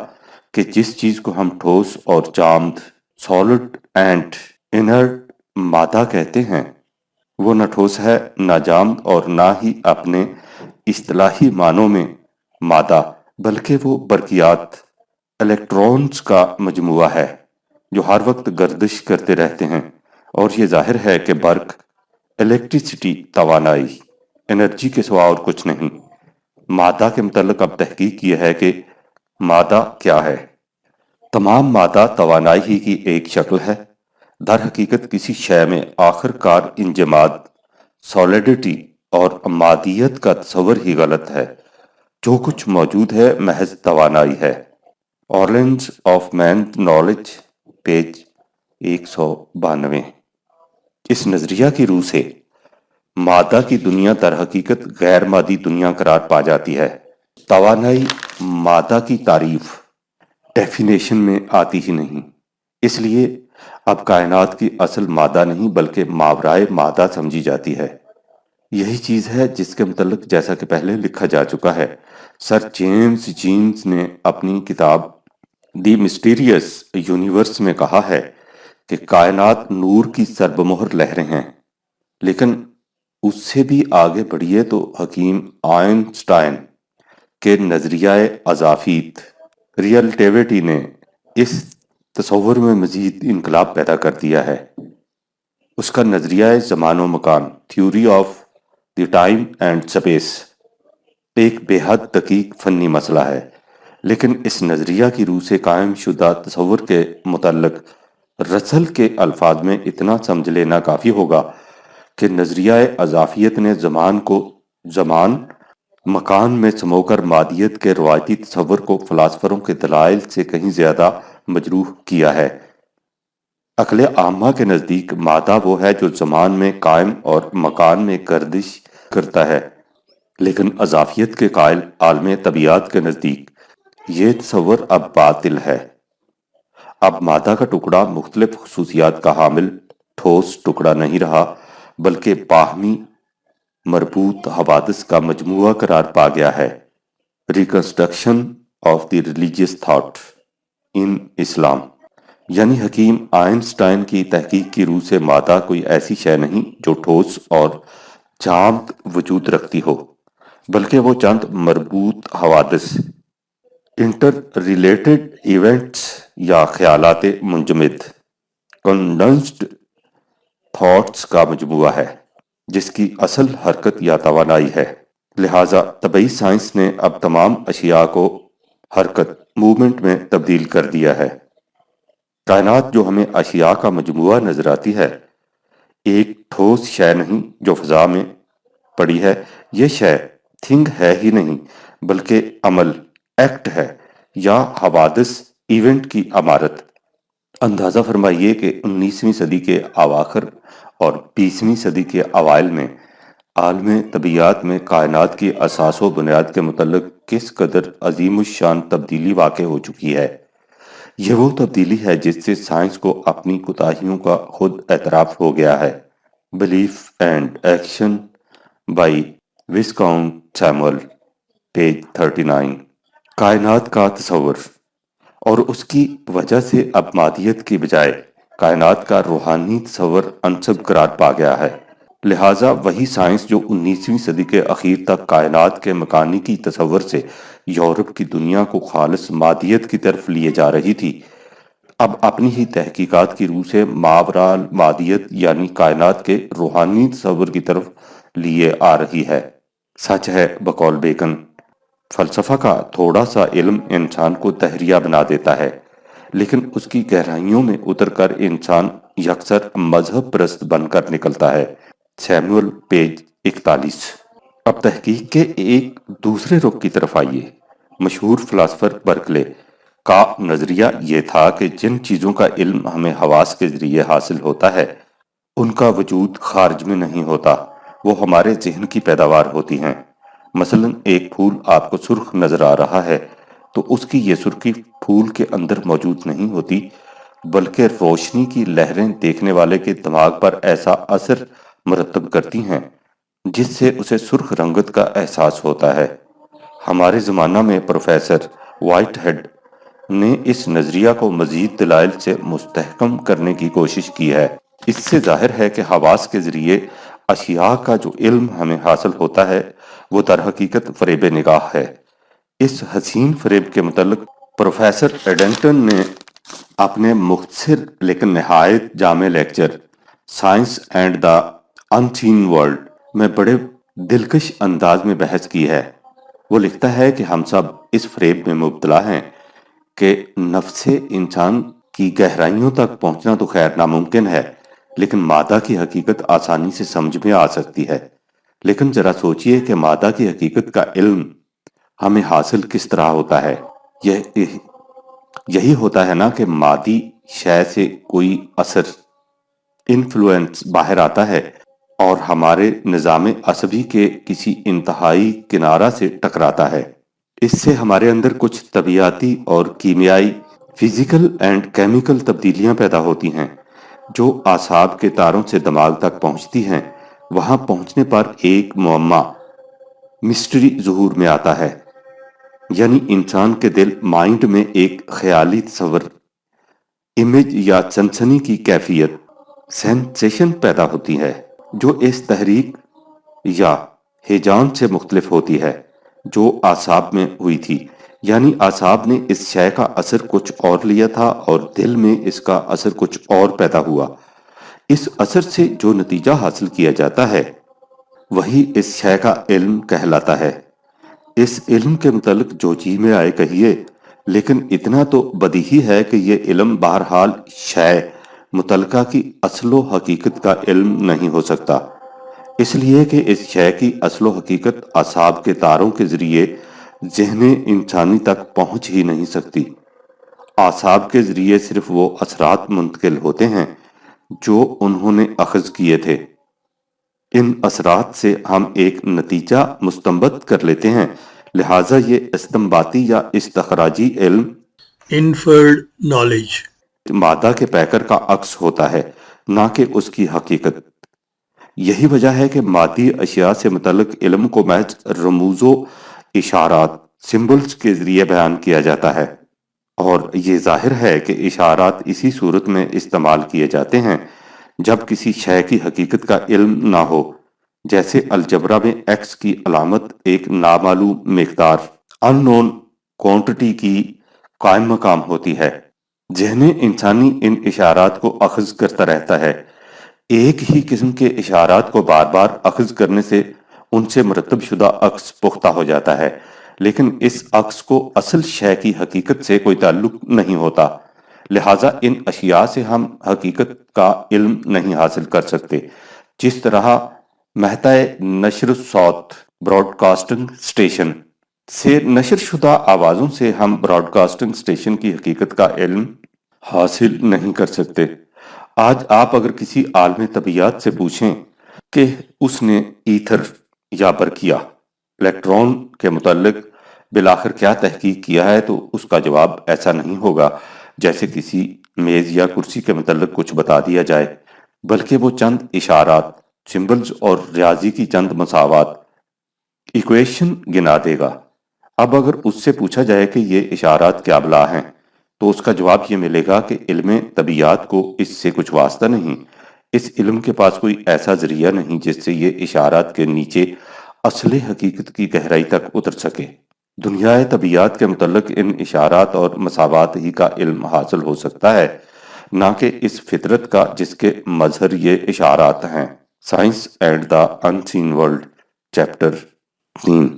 کہ جس چیز کو ہم ٹھوس اور جامد، سالڈ اینڈ انرٹ مادہ کہتے ہیں، وہ نہ ٹھوس ہے، نہ جامد اور نہ ہی اپنے اصطلاحی معنوں میں مادہ، بلکہ وہ برقیات، الیکٹرونز کا مجموعہ ہے جو ہر وقت گردش کرتے رہتے ہیں، اور یہ ظاہر ہے کہ برق، الیکٹریسٹی، توانائی، انرجی کے سوا اور کچھ نہیں۔ مادہ کے متعلق اب تحقیق یہ ہے کہ مادہ کیا ہے؟ تمام مادہ توانائی ہی کی ایک شکل ہے۔ در حقیقت کسی شے میں آخر کار انجماد، سولیڈٹی اور مادیت کا تصور ہی غلط ہے۔ جو کچھ موجود ہے محض توانائی ہے۔ آرلینز آف مین نالج، پیج 192۔ اس نظریہ کی روح سے مادہ کی دنیا در حقیقت غیر مادی دنیا قرار پا جاتی ہے۔ توانائی مادہ کی تعریف، ڈیفینیشن میں آتی ہی نہیں، اس لیے اب کائنات کی اصل مادہ نہیں بلکہ ماورائے مادہ سمجھی جاتی ہے۔ یہی چیز ہے جس کے متعلق جیسا کہ پہلے لکھا جا چکا ہے، سر جیمز جینز نے اپنی کتاب دی مسٹیریس یونیورس میں کہا ہے کہ کائنات نور کی سرب مہر لہریں ہیں۔ لیکن اس سے بھی آگے بڑھیے تو حکیم آئنسٹائن کے نظریہ اضافیت، ریلیٹیوٹی نے اس تصور میں مزید انقلاب پیدا کر دیا ہے۔ اس کا نظریہ زمان و مکان، theory of the time and space, ایک بے حد دقیق فنی مسئلہ ہے، لیکن اس نظریہ کی روح سے قائم شدہ تصور کے متعلق رسل کے الفاظ میں اتنا سمجھ لینا کافی ہوگا کہ نظریہ اضافیت نے زمان مکان میں سمو کر مادیت کے روایتی تصور کو فلاسفروں کے دلائل سے کہیں زیادہ مجروح کیا ہے۔ عقل عامہ کے نزدیک مادہ وہ ہے جو زمان میں قائم اور مکان میں گردش کرتا ہے، لیکن اضافیت کے قائل عالم طبیعیات کے نزدیک یہ تصور اب باطل ہے۔ اب مادہ کا ٹکڑا مختلف خصوصیات کا حامل ٹھوس ٹکڑا نہیں رہا، بلکہ باہمی مربوط حوادث کا مجموعہ قرار پا گیا ہے۔ Reconstruction of the religious thought in Islam, یعنی حکیم آئنسٹائن کی تحقیق کی روح سے مادہ کوئی ایسی شے نہیں جو ٹھوس اور جامد وجود رکھتی ہو، بلکہ وہ چند مربوط حوادث، انٹر ریلیٹڈ ایونٹس یا خیالات منجمد، کنڈنسڈ تھاٹس کا مجموعہ ہے جس کی اصل حرکت یا توانائی ہے۔ لہٰذا طبعی سائنس نے اب تمام اشیاء کو حرکت، موومنٹ میں تبدیل کر دیا ہے۔ کائنات جو ہمیں اشیاء کا مجموعہ نظر آتی ہے، ایک ٹھوس شے نہیں جو فضا میں پڑی ہے، یہ شے تھنگ ہے ہی نہیں بلکہ عمل، ایکٹ ہے، یا حوادث، ایونٹ کی عمارت۔ اندازہ فرمائیے کہ 19ویں صدی کے اواخر اور 20ویں صدی کے اوائل میں عالم طبیعیات میں کائنات کی اساس و بنیاد کے متعلق کس قدر عظیم الشان تبدیلی واقع ہو چکی ہے۔ یہ وہ تبدیلی ہے جس سے سائنس کو اپنی کوتاہیوں کا خود اعتراف ہو گیا ہے۔ Belief and action by Viscount Samuel, page 39۔ کائنات کا تصور اور اس کی وجہ سے اب مادیت کی بجائے کائنات کا روحانی تصور انصب قرار پا گیا ہے۔ لہٰذا وہی سائنس جو 19ویں صدی کے اخیر تک کائنات کے مکانیکی تصور سے یورپ کی دنیا کو خالص مادیت کی طرف لیے جا رہی تھی، اب اپنی ہی تحقیقات کی روح سے ماورا مادیت یعنی کائنات کے روحانی تصور کی طرف لیے آ رہی ہے۔ سچ ہے بقول بیکن، فلسفہ کا تھوڑا سا علم انسان کو دہریہ بنا دیتا ہے، لیکن اس کی گہرائیوں میں اتر کر انسان یکسر مذہب پرست بن کر نکلتا ہے۔ Samuel, page 41۔ اب تحقیق کے ایک دوسرے رخ کی طرف آئیے۔ مشہور فلاسفر برکلے کا نظریہ یہ تھا کہ جن چیزوں کا علم ہمیں حواس کے ذریعے حاصل ہوتا ہے ان کا وجود خارج میں نہیں ہوتا، وہ ہمارے ذہن کی پیداوار ہوتی ہیں۔ مثلا ایک پھول آپ کو سرخ نظر آ رہا ہے تو اس کی یہ سرخی پھول کے اندر موجود نہیں ہوتی، بلکہ روشنی کی لہریں دیکھنے والے کے دماغ پر ایسا اثر مرتب کرتی ہیں جس سے اسے سرخ رنگت کا احساس ہوتا ہے۔ ہمارے زمانہ میں پروفیسر وائٹ ہیڈ نے اس نظریہ کو مزید دلائل سے مستحکم کرنے کی کوشش کی ہے۔ اس سے ظاہر ہے کہ حواس کے ذریعے اشیاء کا جو علم ہمیں حاصل ہوتا ہے وہ در حقیقت فریب نگاہ ہے۔ اس حسین فریب کے متعلق پروفیسر ایڈنگٹن نے اپنے مختصر لیکن نہایت جامع lecture science and the unseen world میں بڑے دلکش انداز میں بحث کی ہے۔ وہ لکھتا ہے کہ ہم سب اس فریب میں مبتلا ہیں کہ نفس انسان کی گہرائیوں تک پہنچنا تو خیر ناممکن ہے، لیکن مادہ کی حقیقت آسانی سے سمجھ میں آ سکتی ہے۔ لیکن ذرا سوچئے کہ مادہ کی حقیقت کا علم ہمیں حاصل کس طرح ہوتا ہے۔ یہی ہوتا ہے نا کہ مادی شے سے کوئی اثر، انفلوئنس باہر آتا ہے اور ہمارے نظام عصبی کے کسی انتہائی کنارہ سے ٹکراتا ہے۔ اس سے ہمارے اندر کچھ طبیعیاتی اور کیمیائی، فزیکل اینڈ کیمیکل تبدیلیاں پیدا ہوتی ہیں جو اعصاب کے تاروں سے دماغ تک پہنچتی ہیں۔ وہاں پہنچنے پر ایک معمہ، مسٹری ظہور میں آتا ہے، یعنی انسان کے دل مائنڈ میں ایک خیالی تصور، امیج یا سنسنی کی کیفیت، سینسیشن پیدا ہوتی ہے جو اس تحریک یا ہیجان سے مختلف ہوتی ہے جو اعصاب میں ہوئی تھی، یعنی اعصاب نے اس شے کا اثر کچھ اور لیا تھا اور دل میں اس کا اثر کچھ اور پیدا ہوا۔ اس اثر سے جو نتیجہ حاصل کیا جاتا ہے وہی اس شے کا علم کہلاتا ہے۔ اس علم کے متعلق جو جی میں آئے کہیے، لیکن اتنا تو بدیہی ہے کہ یہ علم بہرحال شے متعلقہ کی اصل و حقیقت کا علم نہیں ہو سکتا، اس لیے کہ اس شے کی اصل و حقیقت اعصاب کے تاروں کے ذریعے ذہن انسانی تک پہنچ ہی نہیں سکتی۔ اعصاب کے ذریعے صرف وہ اثرات منتقل ہوتے ہیں جو انہوں نے اخذ کیے تھے۔ ان اثرات سے ہم ایک نتیجہ مستنبط کر لیتے ہیں، لہٰذا یہ استنباطی یا استخراجی علم انفرڈ نالج مادہ کے پیکر کا عکس ہوتا ہے، نہ کہ اس کی حقیقت۔ یہی وجہ ہے کہ مادی اشیاء سے متعلق علم کو محض رموز و اشارات، سمبلز کے ذریعے بیان کیا جاتا ہے، اور یہ ظاہر ہے کہ اشارات اسی صورت میں استعمال کیے جاتے ہیں جب کسی شے کی حقیقت کا علم نہ ہو، جیسے الجبرا میں ایکس کی علامت ایک نامعلوم مقدار، ان نون کوانٹٹی کی قائم مقام ہوتی ہے۔ ذہن انسانی ان اشارات کو اخذ کرتا رہتا ہے۔ ایک ہی قسم کے اشارات کو بار بار اخذ کرنے سے ان سے مرتب شدہ عکس پختہ ہو جاتا ہے، لیکن اس عکس کو اصل شے کی حقیقت سے کوئی تعلق نہیں ہوتا، لہٰذا ان اشیاء سے ہم حقیقت کا علم نہیں حاصل کر سکتے، جس طرح محتاع نشر الصوت براڈ کاسٹنگ اسٹیشن سے نشر شدہ آوازوں سے ہم براڈ کاسٹنگ اسٹیشن کی حقیقت کا علم حاصل نہیں کر سکتے۔ آج آپ اگر کسی عالم طبیعیات سے پوچھیں کہ اس نے ایتھر یا برقیہ الیکٹرون کے متعلق بالآخر کیا تحقیق کیا ہے، تو اس کا جواب ایسا نہیں ہوگا جیسے کسی میز یا کرسی کے متعلق کچھ بتا دیا جائے، بلکہ وہ چند اشارات، سمبلز اور ریاضی کی چند مساوات، ایکویشن گنا دے گا۔ اب اگر اس سے پوچھا جائے کہ یہ اشارات کیا بلا ہیں، تو اس کا جواب یہ ملے گا کہ علم طبیعیات کو اس سے کچھ واسطہ نہیں، اس علم کے پاس کوئی ایسا ذریعہ نہیں جس سے یہ اشارات کے نیچے اصل حقیقت کی گہرائی تک اتر سکے۔ دنیا طبیعیات کے متعلق ان اشارات اور مساوات ہی کا علم حاصل ہو سکتا ہے، نہ کہ اس فطرت کا جس کے مظہر یہ اشارات ہیں۔ Science and the unseen world, chapter 3۔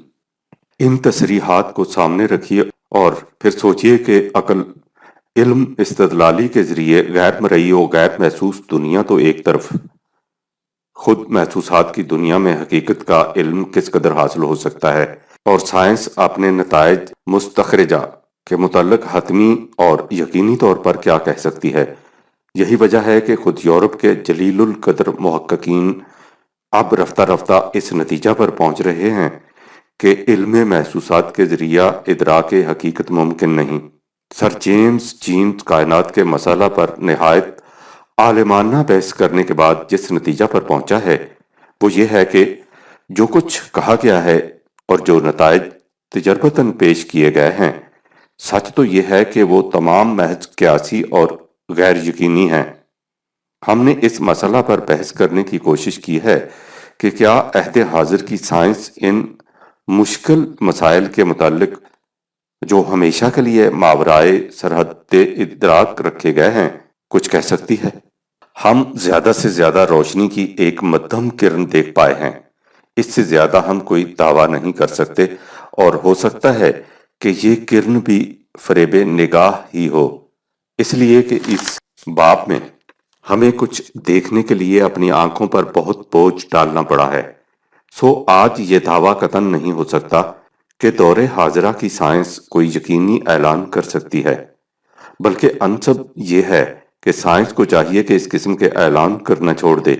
ان تصریحات کو سامنے رکھیے اور پھر سوچئے کہ عقل، علم استدلالی کے ذریعے غیر مرئی و غیر محسوس دنیا تو ایک طرف، خود محسوسات کی دنیا میں حقیقت کا علم کس قدر حاصل ہو سکتا ہے، اور سائنس اپنے نتائج مستخرجہ کے متعلق حتمی اور یقینی طور پر کیا کہہ سکتی ہے۔ یہی وجہ ہے کہ خود یورپ کے جلیل القدر محققین اب رفتہ رفتہ اس نتیجہ پر پہنچ رہے ہیں کہ علم محسوسات کے ذریعہ ادراک حقیقت ممکن نہیں۔ سر جیمز جینز کائنات کے مسئلہ پر نہایت عالمانہ بحث کرنے کے بعد جس نتیجہ پر پہنچا ہے وہ یہ ہے کہ جو کچھ کہا گیا ہے اور جو نتائج تجربتاً پیش کیے گئے ہیں، سچ تو یہ ہے کہ وہ تمام محض قیاسی اور غیر یقینی ہیں۔ ہم نے اس مسئلہ پر بحث کرنے کی کوشش کی ہے کہ کیا عہد حاضر کی سائنس ان مشکل مسائل کے متعلق جو ہمیشہ کے لیے ماورائے سرحد ادراک رکھے گئے ہیں کچھ کہہ سکتی ہے۔ ہم زیادہ سے زیادہ روشنی کی ایک مدھم کرن دیکھ پائے ہیں، اس سے زیادہ ہم کوئی دعویٰ نہیں کر سکتے، اور ہو سکتا ہے کہ یہ کرن بھی فریب نگاہ ہی ہو، اس لیے کہ اس باب میں ہمیں کچھ دیکھنے کے لیے اپنی آنکھوں پر بہت بوجھ ڈالنا پڑا ہے۔ سو آج یہ دعویٰ قطعاً نہیں ہو سکتا کہ دور حاضرہ کی سائنس کوئی یقینی اعلان کر سکتی ہے، بلکہ انسب یہ ہے کہ سائنس کو چاہیے کہ اس قسم کے اعلان کرنا چھوڑ دے۔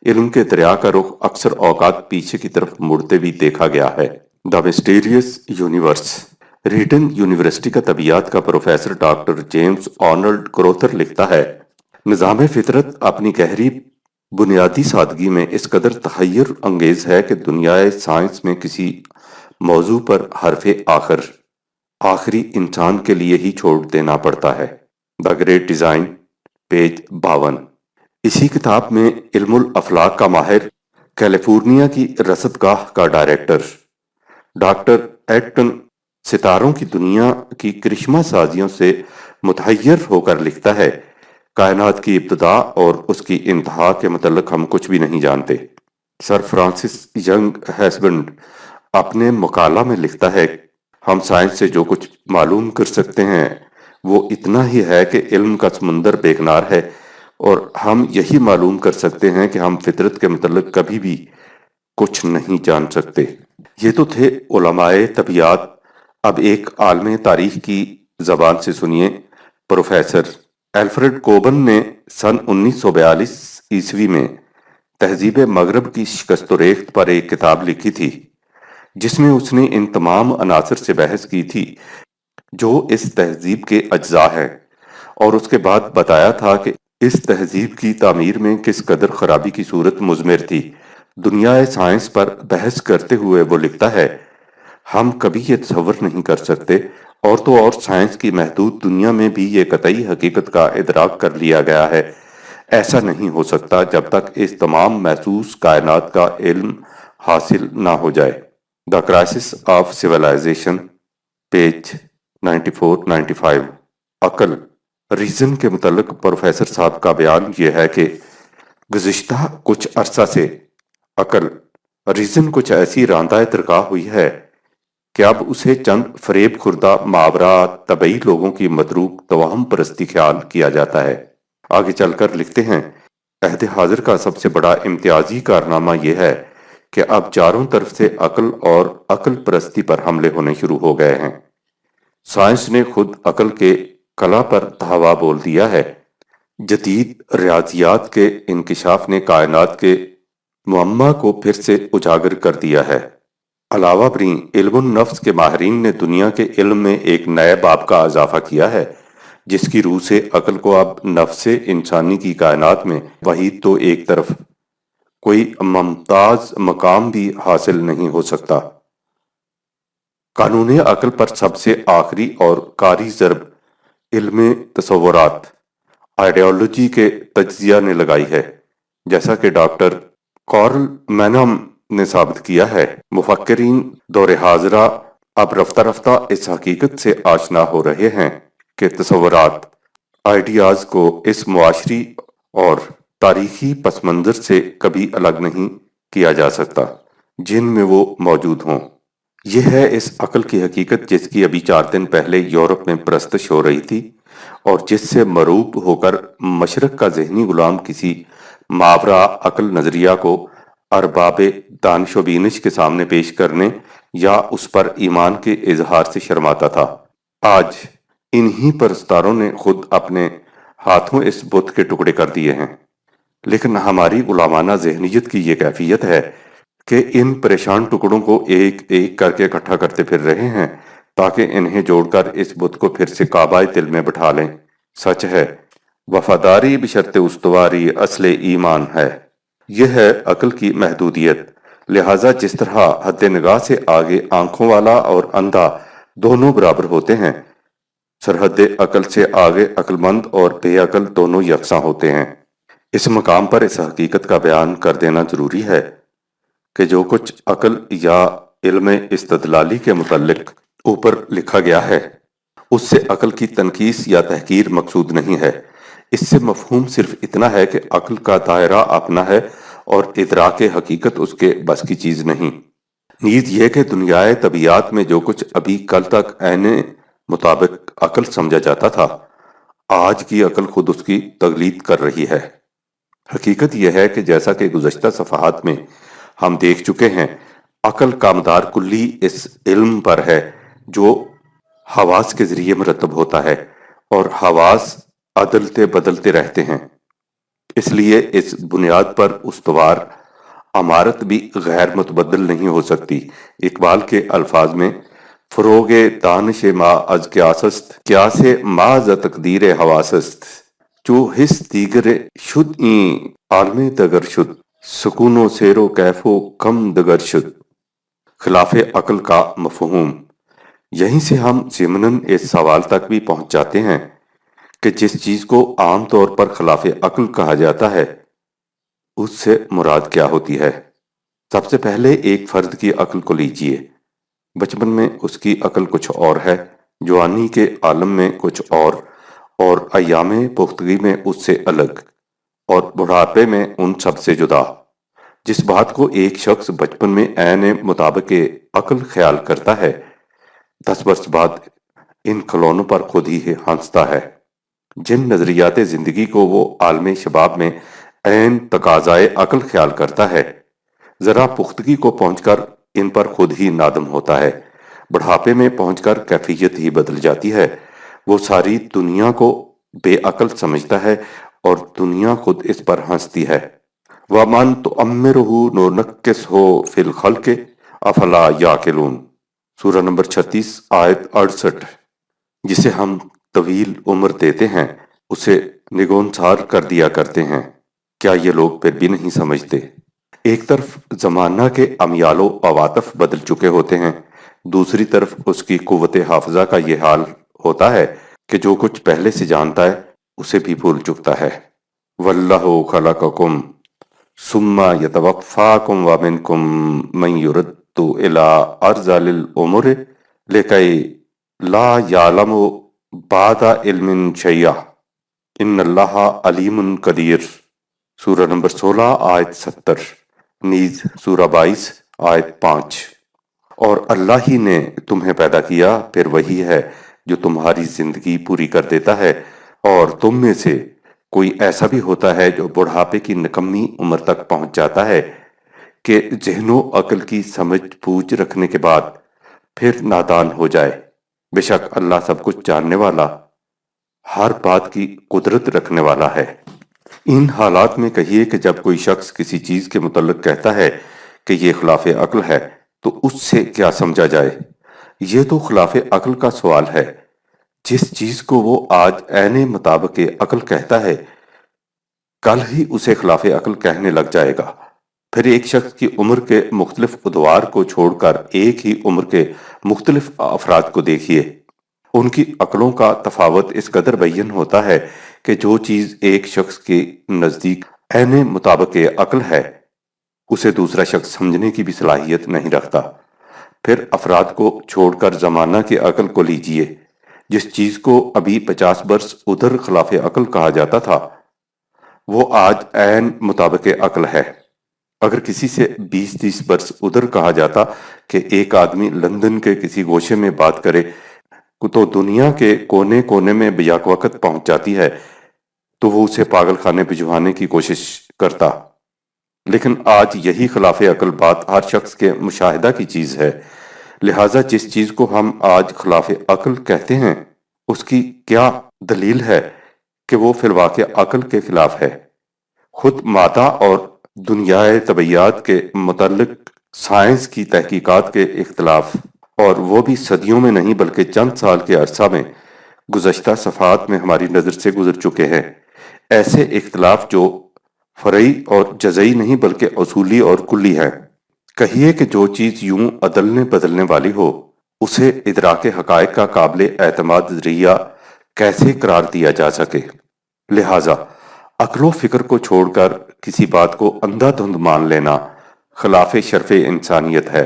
علم کے دریا کا رخ اکثر اوقات پیچھے کی طرف مڑتے بھی دیکھا گیا ہے۔ دا مسٹیریس یونیورس۔ ریڈن یونیورسٹی کا طبیعیات کا پروفیسر ڈاکٹر جیمز آرنلڈ کروتھر لکھتا ہے، نظام فطرت اپنی گہری بنیادی سادگی میں اس قدر تحیر انگیز ہے کہ دنیا سائنس میں کسی موضوع پر حرف آخر آخری انسان کے لیے ہی چھوڑ دینا پڑتا ہے۔ The great design, page 52۔ اسی کتاب میں علم الافلاک کا ماہر، کیلیفورنیا کی رصدگاہ کا ڈائریکٹر ڈاکٹر ایکٹن ستاروں کی دنیا کی کرشمہ سازیوں سے متحیر ہو کر لکھتا ہے، کائنات کی ابتدا اور اس کی انتہا کے متعلق ہم کچھ بھی نہیں جانتے۔ سر فرانسس ینگ ہیسبنڈ اپنے مقالہ میں لکھتا ہے، ہم سائنس سے جو کچھ معلوم کر سکتے ہیں وہ اتنا ہی ہے کہ علم کا سمندر بے کنار ہے، اور ہم یہی معلوم کر سکتے ہیں کہ ہم فطرت کے متعلق کبھی بھی کچھ نہیں جان سکتے۔ یہ تو تھے علماء طبیعیات، اب ایک عالم تاریخ کی زبان سے سنیے۔ پروفیسر الفریڈ کوبن نے سن 1942 میں تہذیب مغرب کی شکست و ریخت پر ایک کتاب لکھی تھی، جس میں اس نے ان تمام عناصر سے بحث کی تھی جو اس تہذیب کے اجزاء ہیں، اور اس کے بعد بتایا تھا کہ اس تہذیب کی تعمیر میں کس قدر خرابی کی صورت مضمر تھی۔ دنیا سائنس پر بحث کرتے ہوئے وہ لکھتا ہے، ہم کبھی یہ تصور نہیں کر سکتے، اور تو اور سائنس کی محدود دنیا میں بھی یہ قطعی حقیقت کا ادراک کر لیا گیا ہے، ایسا نہیں ہو سکتا جب تک اس تمام محسوس کائنات کا علم حاصل نہ ہو جائے۔ The crisis of civilisation, page 94-95۔ عقل، ریزن کے متعلق پروفیسر صاحب کا بیان یہ ہے کہ گزشتہ کچھ عرصہ سے عقل، ریزن کچھ ایسی راندہ ترقاع ہوئی ہے کہ اب اسے چند فریب خوردہ ماورا طبعی لوگوں کی متروک توہم پرستی خیال کیا جاتا ہے۔ آگے چل کر لکھتے ہیں، عہد حاضر کا سب سے بڑا امتیازی کارنامہ یہ ہے کہ اب چاروں طرف سے عقل اور عقل پرستی پر حملے ہونے شروع ہو گئے ہیں۔ سائنس نے خود عقل کے کلا پر دھاوا بول دیا ہے۔ جدید ریاضیات کے انکشاف نے کائنات کے معمہ کو پھر سے اجاگر کر دیا ہے۔ علاوہ بریں علم النفس کے ماہرین نے دنیا کے علم میں ایک نئے باب کا اضافہ کیا ہے، جس کی روح سے عقل کو اب نفس انسانی کی کائنات میں وحید تو ایک طرف کوئی ممتاز مقام بھی حاصل نہیں ہو سکتا۔ قانون عقل پر سب سے آخری اور کاری ضرب علم تصورات آئیڈیالوجی کے تجزیہ نے لگائی ہے۔ جیسا کہ ڈاکٹر کارل مینم نے ثابت کیا ہے، مفکرین دور حاضرہ اب رفتہ رفتہ اس حقیقت سے آشنا ہو رہے ہیں کہ تصورات آئیڈیاز کو اس معاشری اور تاریخی پس منظر سے کبھی الگ نہیں کیا جا سکتا جن میں وہ موجود ہوں۔ یہ ہے اس عقل کی حقیقت جس کی ابھی 4 دن پہلے یورپ میں پرستش ہو رہی تھی، اور جس سے مروب ہو کر مشرق کا ذہنی غلام کسی ماورا عقل نظریہ کو ارباب دانش و بینش کے سامنے پیش کرنے یا اس پر ایمان کے اظہار سے شرماتا تھا۔ آج انہی پرستاروں نے خود اپنے ہاتھوں اس بت کے ٹکڑے کر دیے ہیں۔ لیکن ہماری غلامانہ ذہنیت کی یہ کیفیت ہے کہ ان پریشان ٹکڑوں کو ایک ایک کر کے اکٹھا کرتے پھر رہے ہیں تاکہ انہیں جوڑ کر اس بت کو پھر سے کعبہ دل میں بٹھا لیں۔ سچ ہے، وفاداری بشرط استواری اصل ایمان ہے۔ یہ ہے عقل کی محدودیت۔ لہٰذا جس طرح حد نگاہ سے آگے آنکھوں والا اور اندھا دونوں برابر ہوتے ہیں، سرحد عقل سے آگے عقل مند اور بے عقل دونوں یکساں ہوتے ہیں۔ اس مقام پر اس حقیقت کا بیان کر دینا ضروری ہے کہ جو کچھ عقل یا علم استدلالی کے متعلق اوپر لکھا گیا ہے، اس سے عقل کی تنقیص یا تحقیر مقصود نہیں ہے۔ اس سے مفہوم صرف اتنا ہے کہ عقل کا دائرہ اپنا ہے اور ادراک حقیقت اس کے بس کی چیز نہیں۔ نیز یہ کہ دنیائے طبیعات میں جو کچھ ابھی کل تک عین مطابق عقل سمجھا جاتا تھا، آج کی عقل خود اس کی تقلید کر رہی ہے۔ حقیقت یہ ہے کہ جیسا کہ گزشتہ صفحات میں ہم دیکھ چکے ہیں، عقل کا مدار کلی اس علم پر ہے جو حواس کے ذریعے مرتب ہوتا ہے، اور حواس عدلتے بدلتے رہتے ہیں۔ اس لیے اس بنیاد پر استوار عمارت بھی غیر متبدل نہیں ہو سکتی۔ اقبال کے الفاظ میں فروغ دانش ما از قیاسست، قیاس ما ز تقدیر حواسست، جو حس دیگر شد این عالم دگر شد، سکون و سیر و کیف و کم دگر شد۔ خلاف عقل کا مفہوم۔ یہیں سے ہم ضمناً اس سوال تک بھی پہنچ جاتے ہیں کہ جس چیز کو عام طور پر خلاف عقل کہا جاتا ہے، اس سے مراد کیا ہوتی ہے۔ سب سے پہلے ایک فرد کی عقل کو لیجئے۔ بچپن میں اس کی عقل کچھ اور ہے، جوانی کے عالم میں کچھ اور ایام پختگی میں اس سے الگ، اور بڑھاپے میں ان سب سے جدا۔ جس بات کو ایک شخص بچپن میں عین مطابق عقل خیال کرتا ہے، 10 برس بعد ان کھلونوں پر خود ہی ہنستا ہے۔ جن نظریات زندگی کو وہ عالم شباب میں عین تقاضائے عقل خیال کرتا ہے، ذرا پختگی کو پہنچ کر ان پر خود ہی نادم ہوتا ہے۔ بڑھاپے میں پہنچ کر کیفیت ہی بدل جاتی ہے۔ وہ ساری دنیا کو بے عقل سمجھتا ہے اور دنیا خود اس پر ہنستی ہے۔ وَمَن تُعَمِّرْهُ نُنَكِّسْهُ فِي الْخَلْقِ أَفَلَا يَعْقِلُونَ، سورہ نمبر 36 آیت 68۔ جسے ہم طویل عمر دیتے ہیں اسے نگونسار کر دیا کرتے ہیں، کیا یہ لوگ پھر بھی نہیں سمجھتے؟ ایک طرف زمانہ کے امیال و عواطف بدل چکے ہوتے ہیں، دوسری طرف اس کی قوت حافظہ کا یہ حال ہوتا ہے کہ جو کچھ پہلے سے جانتا ہے اسے بھی بھول چکتا ہے۔ وَاللَّهُ خَلَقَكُمْ ثُمَّ يَتَوَفَّاكُمْ وَمِنْكُمْ مَنْ يُرَدُّ إِلَىٰ أَرْذَلِ الْعُمُرِ لِكَيْ لَا يَعْلَمُ بَعْدَ عِلْمٍ شَيْئًا إِنَّ اللَّهَ عَلِيمٌ قَدِيرٌ، سورہ نمبر 16 آیت 70، نیز سورہ 22 آیت 5۔ اور اللہ ہی نے تمہیں پیدا کیا، پھر وہی ہے جو تمہاری زندگی پوری کر دیتا ہے، اور تم میں سے کوئی ایسا بھی ہوتا ہے جو بڑھاپے کی نکمی عمر تک پہنچ جاتا ہے کہ ذہن و عقل کی سمجھ بوجھ رکھنے کے بعد پھر نادان ہو جائے۔ بے شک اللہ سب کچھ جاننے والا، ہر بات کی قدرت رکھنے والا ہے۔ ان حالات میں کہیے کہ جب کوئی شخص کسی چیز کے متعلق کہتا ہے کہ یہ خلاف عقل ہے تو اس سے کیا سمجھا جائے؟ یہ تو خلاف عقل کا سوال ہے۔ جس چیز کو وہ آج عین مطابق عقل کہتا ہے، کل ہی اسے خلاف عقل کہنے لگ جائے گا۔ پھر ایک شخص کی عمر کے مختلف ادوار کو چھوڑ کر ایک ہی عمر کے مختلف افراد کو دیکھیے۔ ان کی عقلوں کا تفاوت اس قدر بیان ہوتا ہے کہ جو چیز ایک شخص کے نزدیک عین مطابق عقل ہے، اسے دوسرا شخص سمجھنے کی بھی صلاحیت نہیں رکھتا۔ پھر افراد کو چھوڑ کر زمانہ کی عقل کو لیجئے۔ جس چیز کو ابھی 50 برس ادھر خلاف عقل کہا جاتا تھا، وہ آج عین مطابق عقل ہے۔ اگر کسی سے 20-30 برس ادھر کہا جاتا کہ ایک آدمی لندن کے کسی گوشے میں بات کرے تو دنیا کے کونے کونے میں بیک وقت پہنچ جاتی ہے، تو وہ اسے پاگل خانے بھجوانے کی کوشش کرتا۔ لیکن آج یہی خلاف عقل بات ہر شخص کے مشاہدہ کی چیز ہے، لہٰذا جس چیز کو ہم آج خلاف عقل کہتے ہیں، اس کی کیا دلیل ہے کہ وہ فی الواقع عقل کے خلاف ہے؟ خود مادہ اور دنیائے طبیعیات کے متعلق سائنس کی تحقیقات کے اختلاف، اور وہ بھی صدیوں میں نہیں بلکہ چند سال کے عرصہ میں گزشتہ صفحات میں ہماری نظر سے گزر چکے ہیں۔ ایسے اختلاف جو فرعی اور جزئی نہیں بلکہ اصولی اور کلی ہیں۔ کہیے کہ جو چیز یوں عدلنے بدلنے والی ہو، اسے ادراک حقائق کا قابل اعتماد ذریعہ کیسے قرار دیا جا سکے؟ لہٰذا عقل و فکر کو چھوڑ کر کسی بات کو اندھا دھند مان لینا خلاف شرف انسانیت ہے۔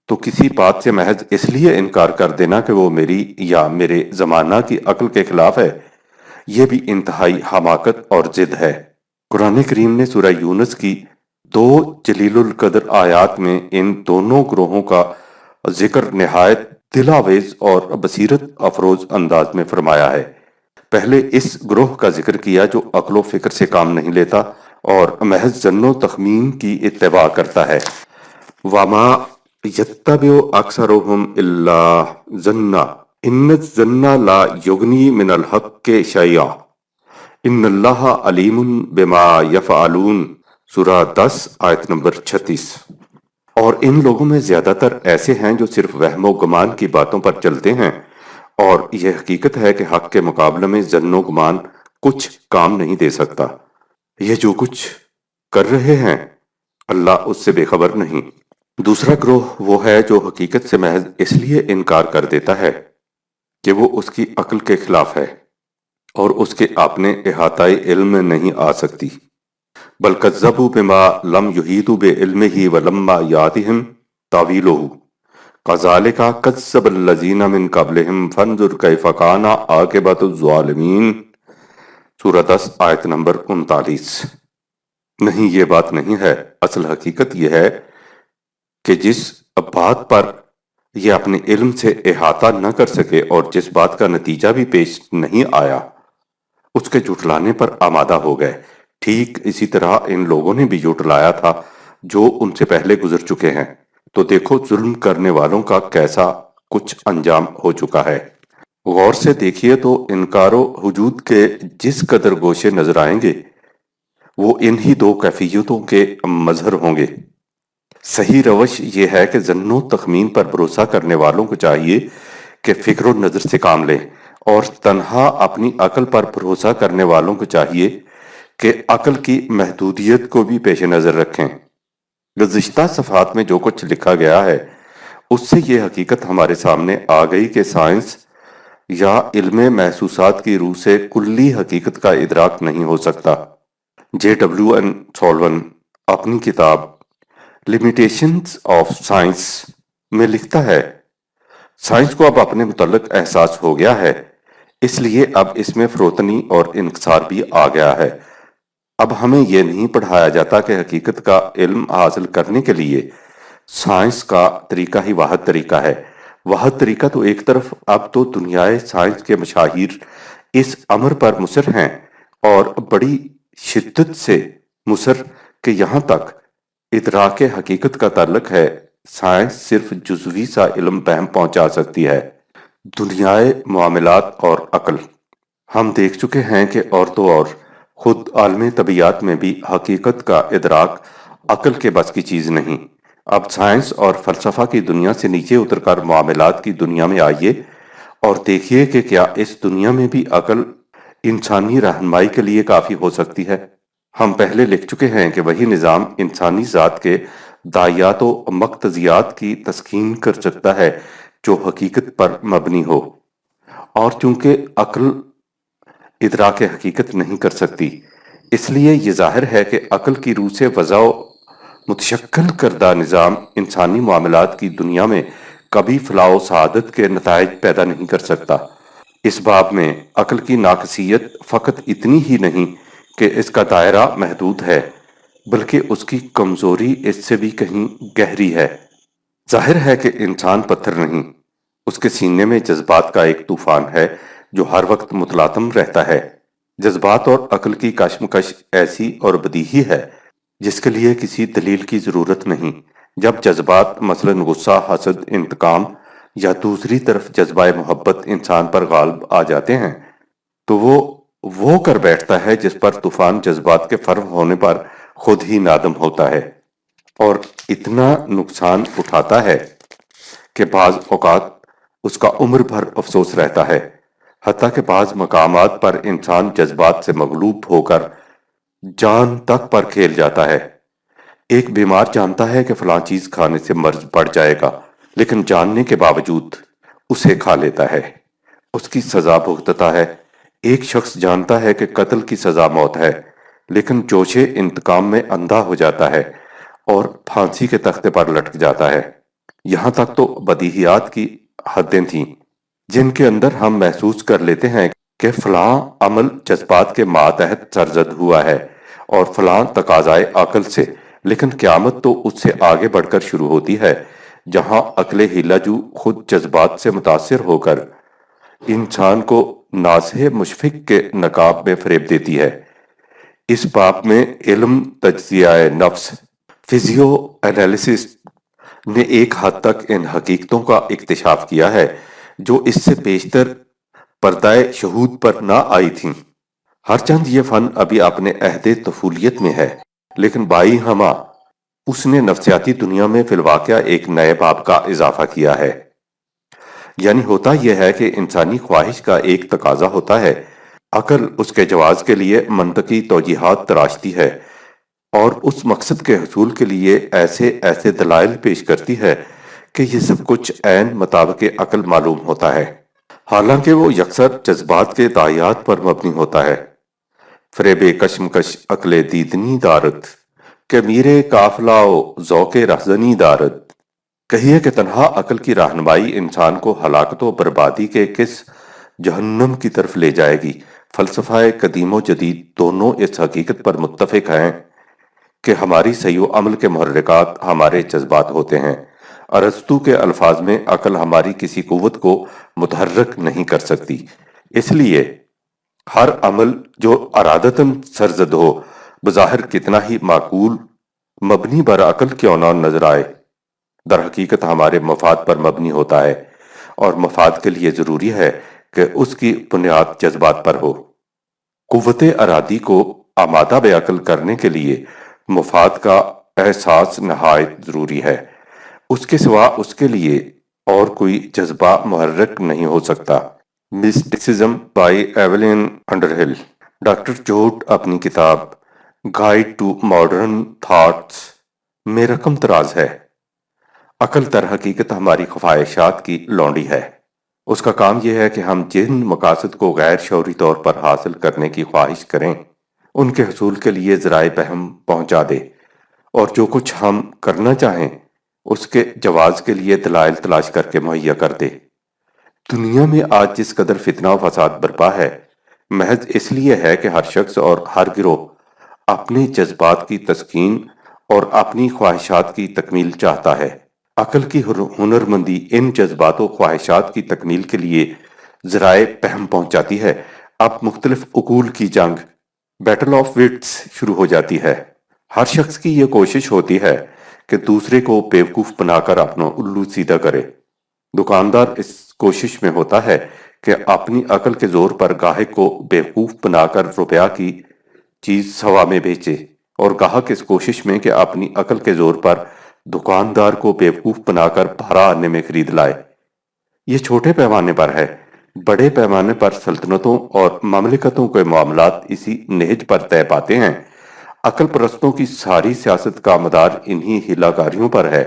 تو کسی بات سے محض اس لیے انکار کر دینا کہ وہ میری یا میرے زمانہ کی عقل کے خلاف ہے، یہ بھی انتہائی حماقت اور ضد ہے۔ قرآن کریم نے سورہ یونس کی 2 جلیل القدر آیات میں ان دونوں گروہوں کا ذکر نہایت دل آویز اور بصیرت افروز انداز میں فرمایا ہے۔ پہلے اس گروہ کا ذکر کیا جو عقل و فکر سے کام نہیں لیتا اور محض ظن و تخمین کی اتباع کرتا ہے۔ وَمَا يَتَّبِعُ أَكْثَرُهُمْ إِلَّا ظَنًّا إِنَّ الظَّنَّ لَا يُغْنِي مِنَ الْحَقِّ شَيْئًا إِنَّ اللَّهَ عَلِيمٌ بِمَا يَفْعَلُونَ سورہ 10 آیت نمبر 36۔ اور ان لوگوں میں زیادہ تر ایسے ہیں جو صرف وہم و گمان کی باتوں پر چلتے ہیں، اور یہ حقیقت ہے کہ حق کے مقابلے میں ظن و گمان کچھ کام نہیں دے سکتا۔ یہ جو کچھ کر رہے ہیں، اللہ اس سے بے خبر نہیں۔ دوسرا گروہ وہ ہے جو حقیقت سے محض اس لیے انکار کر دیتا ہے کہ وہ اس کی عقل کے خلاف ہے اور اس کے اپنے احاطۂ علم میں نہیں آ سکتی۔ بل کذبوا بما لم یحیطوا بعلمہ ولما یاتہم تاویلہ کذالک کذب الذین من قبلہم فانظر کیف کان عاقبۃ الظالمین سورہ 10 آیت نمبر 39۔ نہیں، یہ بات نہیں ہے۔ اصل حقیقت یہ ہے کہ جس بات پر یہ اپنے علم سے احاطہ نہ کر سکے اور جس بات کا نتیجہ بھی پیش نہیں آیا، اس کے جھٹلانے پر آمادہ ہو گئے۔ ٹھیک اسی طرح ان لوگوں نے بھی جھٹلایا تھا جو ان سے پہلے گزر چکے ہیں۔ تو دیکھو ظلم کرنے والوں کا کیسا کچھ انجام ہو چکا ہے۔ غور سے دیکھیے تو انکار و وجود کے جس قدر گوشے نظر آئیں گے، وہ انہی 2 کیفیتوں کے مظہر ہوں گے۔ صحیح روش یہ ہے کہ ظن و تخمین پر بھروسہ کرنے والوں کو چاہیے کہ فکر و نظر سے کام لیں، اور تنہا اپنی عقل پر بھروسہ کرنے والوں کو چاہیے کہ عقل کی محدودیت کو بھی پیش نظر رکھیں۔ گزشتہ صفحات میں جو کچھ لکھا گیا ہے، اس سے یہ حقیقت ہمارے سامنے آ گئی کہ سائنس یا علم محسوسات کی روح سے کلی حقیقت کا ادراک نہیں ہو سکتا۔ J.W.N. سولون اپنی کتاب لیمیٹیشنز آف سائنس میں لکھتا ہے، سائنس کو اب اپنے متعلق احساس ہو گیا ہے، اس لیے اب اس میں فروتنی اور انکسار بھی آ گیا ہے۔ اب ہمیں یہ نہیں پڑھایا جاتا کہ حقیقت کا علم حاصل کرنے کے لیے سائنس کا طریقہ ہی واحد طریقہ ہے۔ واحد طریقہ تو ایک طرف، اب تو دنیائے سائنس کے مشاہیر اس امر پر مصر ہیں، اور بڑی شدت سے مصر، کہ یہاں تک ادراک حقیقت کا تعلق ہے سائنس صرف جزوی سا علم بہم پہنچا سکتی ہے۔ دنیائے معاملات اور عقل، ہم دیکھ چکے ہیں کہ اور تو اور خود عالم طبیعیات میں بھی حقیقت کا ادراک عقل کے بس کی چیز نہیں۔ اب سائنس اور فلسفہ کی دنیا سے نیچے اتر کر معاملات کی دنیا میں آئیے اور دیکھیے کہ کیا اس دنیا میں بھی عقل انسانی رہنمائی کے لیے کافی ہو سکتی ہے۔ ہم پہلے لکھ چکے ہیں کہ وہی نظام انسانی ذات کے داعیات و مقتضیات کی تسکین کر سکتا ہے جو حقیقت پر مبنی ہو، اور چونکہ عقل ادراک حقیقت نہیں کر سکتی، اس لیے یہ ظاہر ہے کہ عقل کی روح سے وضع و متشکل کردہ نظام انسانی معاملات کی دنیا میں کبھی فلاح و سعادت کے نتائج پیدا نہیں کر سکتا۔ اس باب میں عقل کی ناقصیت فقط اتنی ہی نہیں کہ اس کا دائرہ محدود ہے، بلکہ اس کی کمزوری اس سے بھی کہیں گہری ہے۔ ظاہر ہے کہ انسان پتھر نہیں، اس کے سینے میں جذبات کا ایک طوفان ہے جو ہر وقت متلاطم رہتا ہے۔ جذبات اور عقل کی کشمکش ایسی اور بدیہی ہے جس کے لیے کسی دلیل کی ضرورت نہیں۔ جب جذبات مثلا غصہ، حسد، انتقام یا دوسری طرف جذبہ محبت انسان پر غالب آ جاتے ہیں تو وہ کر بیٹھتا ہے جس پر طوفان جذبات کے فرو ہونے پر خود ہی نادم ہوتا ہے، اور اتنا نقصان اٹھاتا ہے کہ بعض اوقات اس کا عمر بھر افسوس رہتا ہے۔ حتیٰ کہ بعض مقامات پر انسان جذبات سے مغلوب ہو کر جان تک پر کھیل جاتا ہے۔ ایک بیمار جانتا ہے کہ فلاں چیز کھانے سے مرض بڑھ جائے گا، لیکن جاننے کے باوجود اسے کھا لیتا ہے، اس کی سزا بھگتتا ہے۔ ایک شخص جانتا ہے کہ قتل کی سزا موت ہے، لیکن جوش انتقام میں اندھا ہو جاتا ہے اور پھانسی کے تختے پر لٹک جاتا ہے۔ یہاں تک تو بدیہیات کی حدیں تھیں جن کے اندر ہم محسوس کر لیتے ہیں کہ فلاں عمل جذبات کے ماتحت سرزد ہوا ہے اور فلاں تقاضائے عقل سے، لیکن قیامت تو اس سے آگے بڑھ کر شروع ہوتی ہے جہاں عقل ہیلا جو خود جذبات سے متاثر ہو کر انسان کو ناصح مشفق کے نقاب میں فریب دیتی ہے۔ اس باب میں علم تجزیہ نفس، فزیو انالیسس نے ایک حد تک ان حقیقتوں کا اکتشاف کیا ہے جو اس سے بیشتر پردہ شہود پر نہ آئی تھیں۔ ہرچند یہ فن ابھی اپنے عہد طفولیت میں ہے، لیکن بائی ہمہ اس نے نفسیاتی دنیا میں فی الواقع ایک نئے باب کا اضافہ کیا ہے۔ یعنی ہوتا یہ ہے کہ انسانی خواہش کا ایک تقاضا ہوتا ہے، عقل اس کے جواز کے لیے منطقی توجیہات تراشتی ہے اور اس مقصد کے حصول کے لیے ایسے دلائل پیش کرتی ہے کہ یہ سب کچھ عین مطابق عقل معلوم ہوتا ہے، حالانکہ وہ یکسر جذبات کے داعیات پر مبنی ہوتا ہے۔ فریب کشمکش عقل دیدنی دارت کہ میرے قافلہ و ذوق رہزنی دارت، کہیے کہ تنہا عقل کی رہنمائی انسان کو ہلاکت و بربادی کے کس جہنم کی طرف لے جائے گی۔ فلسفہ قدیم و جدید دونوں اس حقیقت پر متفق ہیں کہ ہماری سعی و عمل کے محرکات ہمارے جذبات ہوتے ہیں۔ ارسطو کے الفاظ میں عقل ہماری کسی قوت کو متحرک نہیں کر سکتی، اس لیے ہر عمل جو ارادتاً سرزد ہو، بظاہر کتنا ہی معقول، مبنی بر عقل کیوں نہ نظر آئے، در حقیقت ہمارے مفاد پر مبنی ہوتا ہے، اور مفاد کے لیے ضروری ہے کہ اس کی بنیاد جذبات پر ہو۔ قوت ارادی کو آمادہ بعقل کرنے کے لیے مفاد کا احساس نہایت ضروری ہے، اس کے سوا اس کے لیے اور کوئی جذبہ محرک نہیں ہو سکتا۔ مسٹیسزم بائی ایولین انڈرہل۔ ڈاکٹر جوٹ اپنی کتاب گائیڈ ٹو ماڈرن تھاٹس میں رقم تراز ہے۔ عقل در حقیقت ہماری خواہشات کی لونڈی ہے۔ اس کا کام یہ ہے کہ ہم جن مقاصد کو غیر شعوری طور پر حاصل کرنے کی خواہش کریں ان کے حصول کے لیے ذرائع فہم پہنچا دے، اور جو کچھ ہم کرنا چاہیں اس کے جواز کے لیے دلائل تلاش کر کے مہیا کر دے۔ دنیا میں آج جس قدر فتنہ و فساد برپا ہے، محض اس لیے ہے کہ ہر شخص اور ہر گروہ اپنے جذبات کی تسکین اور اپنی خواہشات کی تکمیل چاہتا ہے۔ عقل کی ہنرمندی ان جذبات و خواہشات کی تکمیل کے لیے ذرائع فہم پہنچاتی ہے۔ اب مختلف عقول کی جنگ، بیٹل آف وٹس شروع ہو جاتی ہے۔ ہر شخص کی یہ کوشش ہوتی ہے کہ دوسرے کو بیوقوف بنا کر اپنا الو سیدھا کرے۔ دکاندار اس کوشش میں ہوتا ہے کہ اپنی عقل کے زور پر گاہک کو بیوقوف بنا کر روپیہ کی چیز سوا میں بیچے، اور گاہک اس کوشش میں کہ اپنی عقل کے زور پر دکاندار کو بیوقوف بنا کر 12 آنے میں خرید لائے۔ یہ چھوٹے پیمانے پر ہے، بڑے پیمانے پر سلطنتوں اور مملکتوں کے معاملات اسی نہج پر طے پاتے ہیں۔ عقل پرستوں کی ساری سیاست کا مدار انہی ہیلا کاریوں پر ہے۔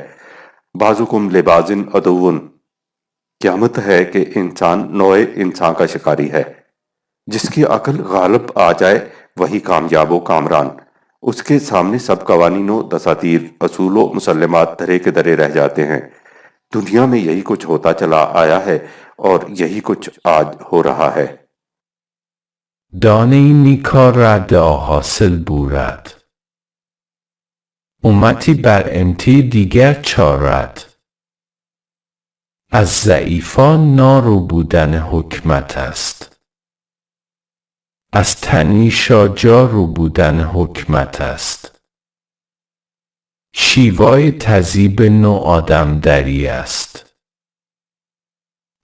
بعضکم لبعض عدو، قیامت ہے کہ انسان نوع انسان کا شکاری ہے۔ جس کی عقل غالب آ جائے وہی کامیاب و کامران۔ اس کے سامنے سب قوانین و دساتیر، اصول و مسلمات دھرے کے دھرے رہ جاتے ہیں۔ دنیا میں یہی کچھ ہوتا چلا آیا ہے اور یہی کچھ آج ہو رہا ہے۔ دانه نیکا رد حاصل بورد، امتی بر امتی دیگر چارد. از ضعیفان نارو بودن حکمت است، از تنیشا جارو بودن حکمت است. شیوای تذیب نو آدم دری است،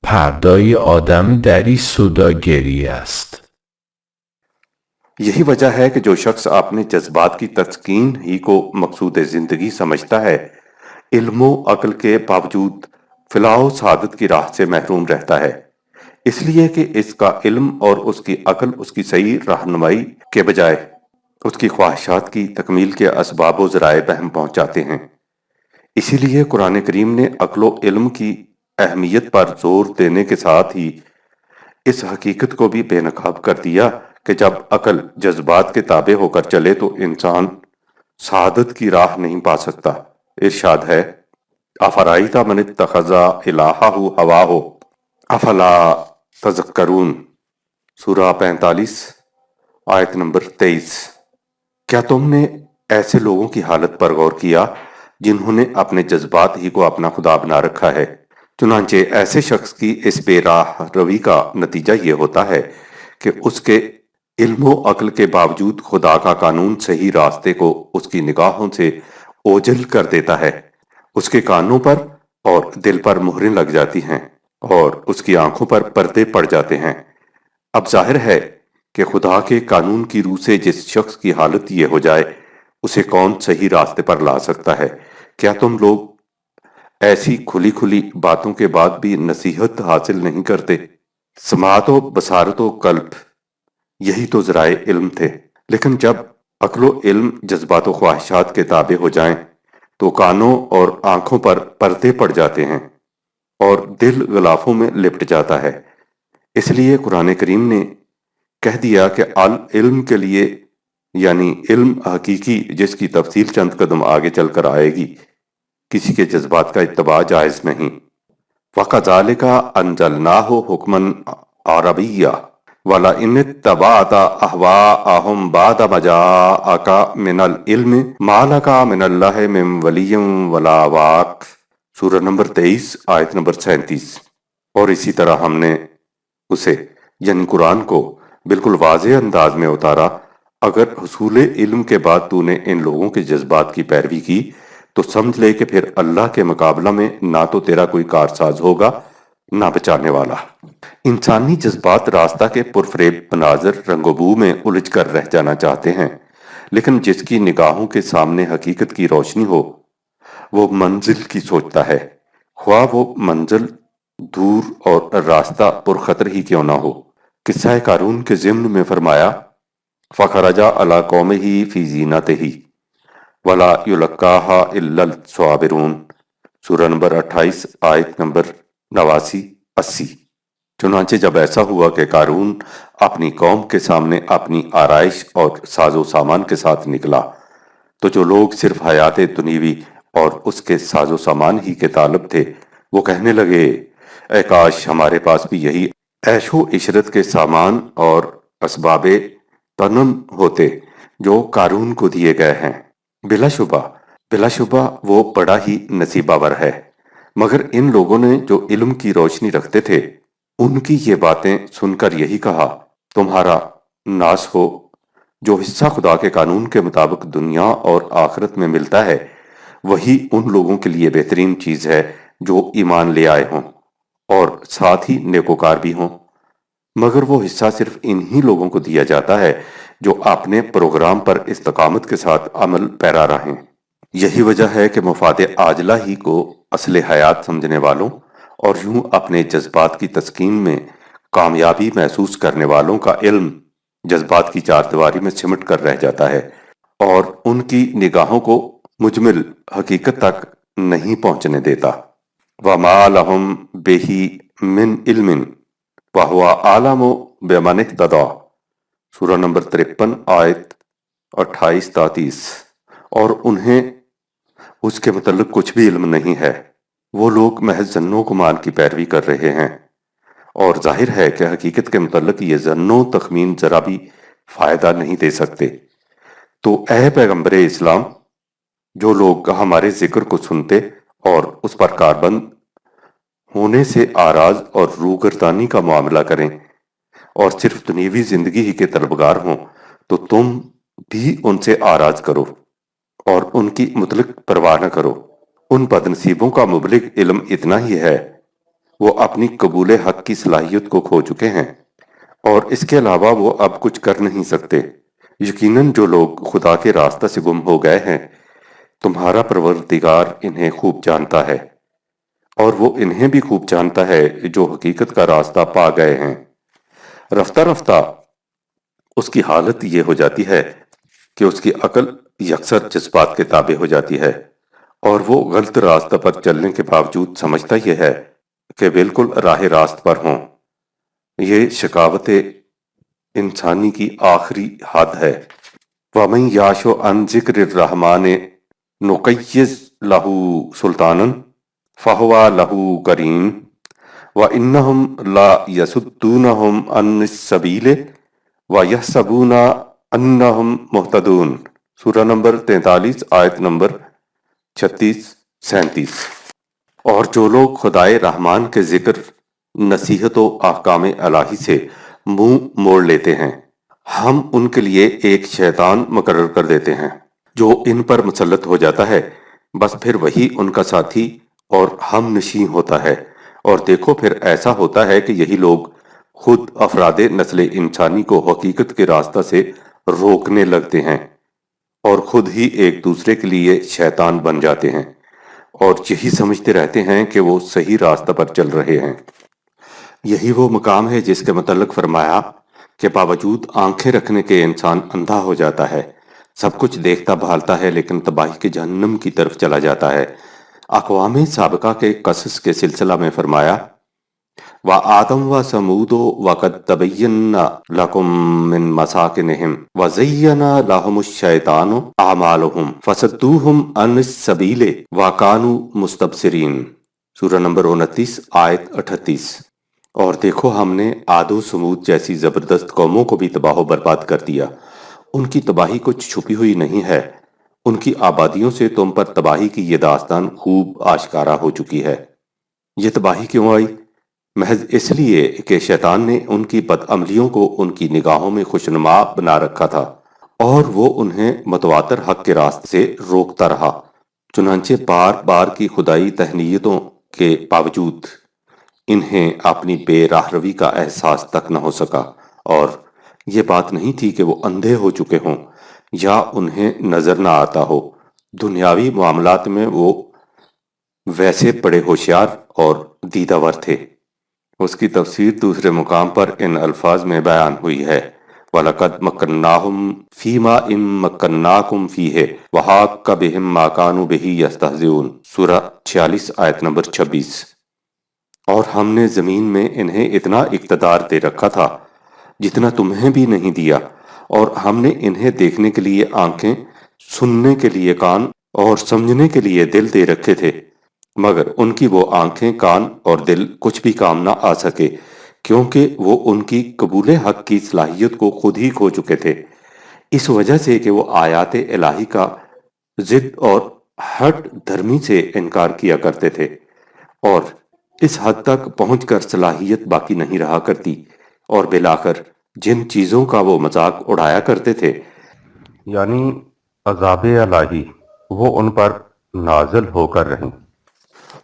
پردای آدم دری سوداگری است. یہی وجہ ہے کہ جو شخص اپنے جذبات کی تسکین ہی کو مقصود زندگی سمجھتا ہے، علم و عقل کے باوجود فلاح و سعادت کی راہ سے محروم رہتا ہے، اس لیے کہ اس کا علم اور اس کی عقل اس کی صحیح رہنمائی کے بجائے اس کی خواہشات کی تکمیل کے اسباب و ذرائع بہم پہنچاتے ہیں۔ اسی لیے قرآن کریم نے عقل و علم کی اہمیت پر زور دینے کے ساتھ ہی اس حقیقت کو بھی بے نقاب کر دیا کہ جب عقل جذبات کے تابع ہو کر چلے تو انسان سعادت کی راہ نہیں پا سکتا۔ ارشاد ہے، افرائیت من اتخذ الہہ ہواہ افلا تذکرون، سورہ 45 آیت نمبر 23۔ کیا تم نے ایسے لوگوں کی حالت پر غور کیا جنہوں نے اپنے جذبات ہی کو اپنا خدا بنا رکھا ہے؟ چنانچہ ایسے شخص کی اس بے راہ روی کا نتیجہ یہ ہوتا ہے کہ اس کے علم و عقل کے باوجود خدا کا قانون صحیح راستے کو اس کی نگاہوں سے اوجھل کر دیتا ہے۔ اس کے کانوں پر اور دل پر مہریں لگ جاتی ہیں اور اس کی آنکھوں پر پردے پڑ جاتے ہیں۔ اب ظاہر ہے کہ خدا کے قانون کی روح سے جس شخص کی حالت یہ ہو جائے اسے کون صحیح راستے پر لا سکتا ہے؟ کیا تم لوگ ایسی کھلی کھلی باتوں کے بعد بھی نصیحت حاصل نہیں کرتے؟ سماعت و بصارت و قلب، یہی تو ذرائع علم تھے، لیکن جب عقل و علم جذبات و خواہشات کے تابع ہو جائیں تو کانوں اور آنکھوں پر پردے پڑ جاتے ہیں اور دل غلافوں میں لپٹ جاتا ہے۔ اس لیے قرآن کریم نے کہہ دیا کہ علم کے لیے، یعنی علم حقیقی جس کی تفصیل چند قدم آگے چل کر آئے گی، کسی کے جذبات کا اتباع جائز نہیں۔ وَكَذَلِكَ أَنزَلْنَاهُ حُكْمًا عَرَبِيًّا وَلَئِنِ اتَّبَعْتَ أَهْوَاءَهُمْ بَعْدَ مَا جَاءَكَ مِنَ الْعِلْمِ مَا لَكَ مِنَ اللَّهِ مِنْ وَلِيٍّ وَلَا وَاقٍ، سورہ نمبر 23 آیت نمبر 37۔ اور اسی طرح ہم نے اسے یعنی قرآن کو بالکل واضح انداز میں اتارا۔ اگر حصول علم کے بعد تو نے ان لوگوں کے جذبات کی پیروی کی تو سمجھ لے کہ پھر اللہ کے مقابلہ میں نہ تو تیرا کوئی کارساز ہوگا نہ بچانے والا۔ انسانی جذبات راستہ کے پرفریب مناظر رنگ و بو میں الجھ کر رہ جانا چاہتے ہیں، لیکن جس کی نگاہوں کے سامنے حقیقت کی روشنی ہو وہ منزل کی سوچتا ہے، خواہ وہ منزل دور اور راستہ پرخطر ہی کیوں نہ ہو۔ قصہ قارون کے ضمن میں فرمایا، فَخَرَجَ عَلَىٰ قَوْمِهِ فِي زِینَتِهِ وَلَا يُلَقَّاهَا إِلَّا الصَّابِرُونَ، سورہ نمبر 28 آیت نمبر 89-80۔ چنانچہ جب ایسا ہوا کہ قارون اپنی قوم کے سامنے اپنی آرائش اور ساز و سامان کے ساتھ نکلا تو جو لوگ صرف حیات دنیوی اور اس کے ساز و سامان ہی کے طالب تھے وہ کہنے لگے، اے کاش ہمارے پاس بھی یہی عیش و عشرت کے سامان اور اسباب تنم ہوتے جو قارون کو دیے گئے ہیں۔ بلا شبہ بلا شبہ وہ بڑا ہی نصیباور ہے، مگر ان لوگوں نے جو علم کی روشنی رکھتے تھے ان کی یہ باتیں سن کر یہی کہا، تمہارا ناس ہو، جو حصہ خدا کے قانون کے مطابق دنیا اور آخرت میں ملتا ہے وہی ان لوگوں کے لیے بہترین چیز ہے جو ایمان لے آئے ہوں اور ساتھ ہی نیکوکار بھی ہوں، مگر وہ حصہ صرف انہی لوگوں کو دیا جاتا ہے جو اپنے پروگرام پر استقامت کے ساتھ عمل پیرا رہیں۔ یہی وجہ ہے کہ مفاد عاجلہ ہی کو اصل حیات سمجھنے والوں اور یوں اپنے جذبات کی تسکین میں کامیابی محسوس کرنے والوں کا علم جذبات کی چار دیواری میں سمٹ کر رہ جاتا ہے اور ان کی نگاہوں کو مجمل حقیقت تک نہیں پہنچنے دیتا۔ وَمَا لَهُم بِهِ مِنْ عِلْمٍ وَهُوَ أَعْلَمُ بِمَنِ اهْتَدَىٰ، سورہ نمبر 53 آیت 28-30۔ اور انہیں اس کے متعلق کچھ بھی علم نہیں ہے، وہ لوگ محض ظن و گمان کی پیروی کر رہے ہیں، اور ظاہر ہے کہ حقیقت کے متعلق یہ ظن و تخمین ذرا بھی فائدہ نہیں دے سکتے۔ تو اے پیغمبر اسلام، جو لوگ ہمارے ذکر کو سنتے اور اس پر کاربند ہونے سے آراز اور روگردانی کا معاملہ کریں اور صرف دنیوی زندگی ہی کے طلبگار ہوں، تو تم بھی ان سے آراز کرو اور ان کی مطلق پرواہ نہ کرو۔ ان بدنصیبوں کا مبلغ علم اتنا ہی ہے، وہ اپنی قبول حق کی صلاحیت کو کھو چکے ہیں اور اس کے علاوہ وہ اب کچھ کر نہیں سکتے۔ یقیناً جو لوگ خدا کے راستہ سے گم ہو گئے ہیں تمہارا پروردگار انہیں خوب جانتا ہے، اور وہ انہیں بھی خوب جانتا ہے جو حقیقت کا راستہ پا گئے ہیں۔ رفتہ رفتہ اس کی حالت یہ ہو جاتی ہے کہ اس کی عقل یکسر جذبات کے تابع ہو جاتی ہے اور وہ غلط راستہ پر چلنے کے باوجود سمجھتا یہ ہے کہ بالکل راہ راست پر ہوں۔ یہ شقاوت انسانی کی آخری حد ہے۔ وَمَن يَعْشُ عَن ذِكْرِ الرَّحْمَٰنِ نُقَيِّضْ لَهُ سُلْطَانًا فَهُوَ لَهُ قَرِينٌ وَإِنَّهُمْ لَيَصُدُّونَهُمْ عَنِ السَّبِيلِ وَيَحْسَبُونَ أَنَّهُمْ مُهْتَدُونَ، سورہ نمبر 43 آیت نمبر 36-37۔ اور جو لوگ خدائے رحمان کے ذکر، نصیحت و احکام الہی سے منہ موڑ لیتے ہیں، ہم ان کے لیے ایک شیطان مقرر کر دیتے ہیں جو ان پر مسلط ہو جاتا ہے، بس پھر وہی ان کا ساتھی اور ہم نشیں ہوتا ہے۔ اور دیکھو پھر ایسا ہوتا ہے کہ یہی لوگ خود افراد نسل انسانی کو حقیقت کے راستہ سے روکنے لگتے ہیں اور خود ہی ایک دوسرے کے لیے شیطان بن جاتے ہیں اور یہی سمجھتے رہتے ہیں کہ وہ صحیح راستہ پر چل رہے ہیں۔ یہی وہ مقام ہے جس کے متعلق فرمایا کہ باوجود آنکھیں رکھنے کے انسان اندھا ہو جاتا ہے، سب کچھ دیکھتا بھالتا ہے لیکن تباہی کے جہنم کی طرف چلا جاتا ہے۔ اقوام سابقہ کے قصص کے سلسلہ میں فرمایا، وَآدَمَ وَثَمُودَ وَقَدْ تَبَيَّنَ لَكُم مِّن مَّسَاكِنِهِمْ وَزَيَّنَ لَهُمُ الشَّيْطَانُ أَعْمَالَهُمْ فَصَدُّوهُمْ عَنِ السَّبِيلِ وَكَانُوا مُسْتَبْصِرِينَ، سورہ نمبر 29 آیت 38۔ اور دیکھو ہم نے عاد و سمود جیسی زبردست قوموں کو بھی تباہ و برباد کر دیا، ان کی تباہی کچھ چھپی ہوئی نہیں ہے، ان کی آبادیوں سے تم پر تباہی کی یہ داستان خوب آشکارا ہو چکی ہے۔ یہ تباہی کیوں آئی؟ محض اس لیے کہ شیطان نے ان کی بد عملیوں کو ان کی نگاہوں میں خوشنما بنا رکھا تھا اور وہ انہیں متواتر حق کے راستے سے روکتا رہا، چنانچہ بار بار کی خدائی تہنیتوں کے باوجود انہیں اپنی بے راہ روی کا احساس تک نہ ہو سکا۔ اور یہ بات نہیں تھی کہ وہ اندھے ہو چکے ہوں یا انہیں نظر نہ آتا ہو، دنیاوی معاملات میں وہ ویسے بڑے ہوشیار اور دیدہ ور تھے۔ اس کی تفسیر دوسرے مقام پر ان الفاظ میں بیان ہوئی ہے، وَلَقَدْ مَكَّنَّاهُمْ فِي مَا إِن مَّكَّنَّاكُمْ فِيهِ وَحَاقَّ بِهِم مَّا كَانُوا بِهِ يَسْتَهْزِئُونَ، سورہ 46 آیت نمبر 26۔ اور ہم نے زمین میں انہیں اتنا اقتدار دے رکھا تھا جتنا تمہیں بھی نہیں دیا، اور ہم نے انہیں دیکھنے کے لیے آنکھیں، سننے کے لیے کان اور سمجھنے کے لیے دل دے رکھے تھے، مگر ان کی وہ آنکھیں، کان اور دل کچھ بھی کام نہ آ سکے، کیونکہ وہ ان کی قبول حق کی صلاحیت کو خود ہی کھو چکے تھے، اس وجہ سے کہ وہ آیات الہی کا ضد اور ہٹ دھرمی سے انکار کیا کرتے تھے، اور اس حد تک پہنچ کر صلاحیت باقی نہیں رہا کرتی، اور بالآخر جن چیزوں کا وہ مذاق اڑایا کرتے تھے، یعنی عذاب الہی، وہ ان پر نازل ہو کر رہیں۔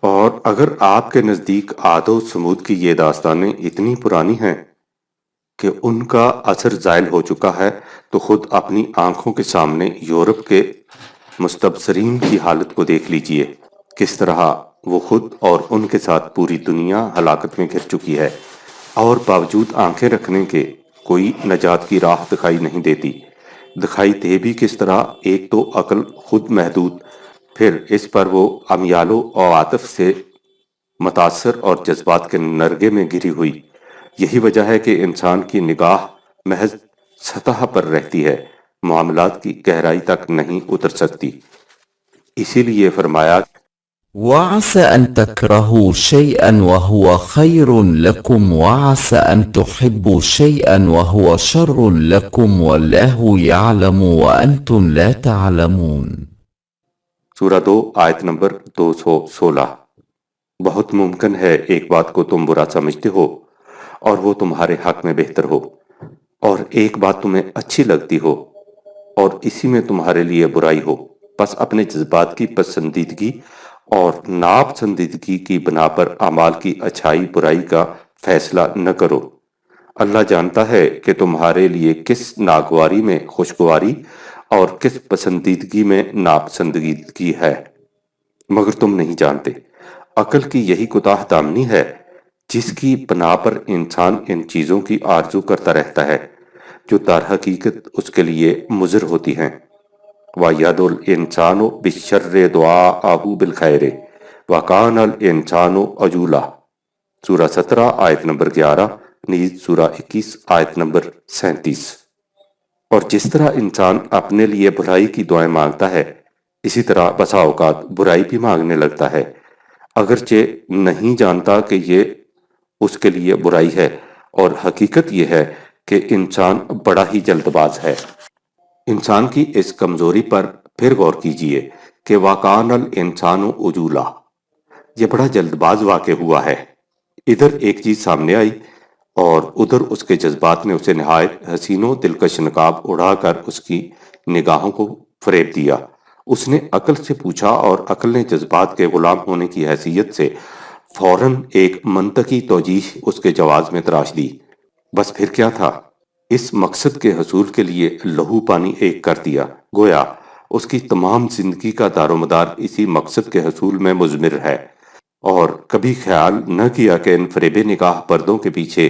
اور اگر آپ کے نزدیک عاد و سمود کی یہ داستانیں اتنی پرانی ہیں کہ ان کا اثر زائل ہو چکا ہے، تو خود اپنی آنکھوں کے سامنے یورپ کے مستبصرین کی حالت کو دیکھ لیجئے، کس طرح وہ خود اور ان کے ساتھ پوری دنیا ہلاکت میں گر چکی ہے، اور باوجود آنکھیں رکھنے کے کوئی نجات کی راہ دکھائی نہیں دیتی۔ دکھائی دے بھی کس طرح، ایک تو عقل خود محدود، پھر اس پر وہ امیال و عواطف سے متاثر اور جذبات کے نرگے میں گری ہوئی۔ یہی وجہ ہے کہ انسان کی نگاہ محض سطح پر رہتی ہے، معاملات کی گہرائی تک نہیں اتر سکتی۔ اسی لیے فرمایا، وعسى أن تكرهوا شيئا وهو خير لكم وعسى أن تحبوا شيئا وهو شر لكم والله يعلم وأنتم لا تعلمون۔ سورہ 2 آیت نمبر 216۔ بہت ممکن ہے ایک بات کو تم برا سمجھتے ہو اور وہ تمہارے حق میں بہتر ہو، اور ایک بات تمہیں اچھی لگتی ہو اور اسی میں تمہارے لیے برائی ہو، پس اپنے جذبات کی پسندیدگی اور ناپسندیدگی کی بنا پر اعمال کی اچھائی برائی کا فیصلہ نہ کرو۔ اللہ جانتا ہے کہ تمہارے لیے کس ناگواری میں خوشگواری اور کس پسندیدگی میں ناپسندیدگی ہے، مگر تم نہیں جانتے۔ عقل کی یہی کوتاہ دامنی ہے جس کی بنا پر انسان ان چیزوں کی آرزو کرتا رہتا ہے جو در حقیقت اس کے لیے مضر ہوتی ہیں۔ وَيَدُ الْإِنسَانُ بِالشَّرِّ دُعَاءَهُ بِالْخَيْرِ وَكَانَ الْإِنسَانُ عَجُولًا۔ سورہ 17 آیت نمبر 11، نیز سورہ 21 آیت نمبر 37۔ اور جس طرح انسان اپنے لیے بھلائی کی دعائیں مانگتا ہے، اسی طرح بسا اوقات برائی بھی مانگنے لگتا ہے، اگرچہ نہیں جانتا کہ یہ اس کے لیے برائی ہے، اور حقیقت یہ ہے کہ انسان بڑا ہی جلد باز ہے۔ انسان کی اس کمزوری پر پھر غور کیجئے کہ وَكَانَ الْإِنسَانُ عَجُولًا، یہ بڑا جلد باز واقع ہوا ہے۔ ادھر ایک چیز سامنے آئی اور ادھر اس کے جذبات نے اسے نہایت حسین و دلکش نقاب اڑا کر اس کی نگاہوں کو فریب دیا۔ اس نے عقل سے پوچھا اور عقل نے جذبات کے غلام ہونے کی حیثیت سے فوراً ایک منطقی توجیہ اس کے جواز میں تراش دی۔ بس پھر کیا تھا؟ اس مقصد کے حصول کے لیے لہو پانی ایک کر دیا، گویا اس کی تمام زندگی کا دار و مدار اسی مقصد کے حصول میں مضمر ہے، اور کبھی خیال نہ کیا کہ ان فریب نگاہ پردوں کے پیچھے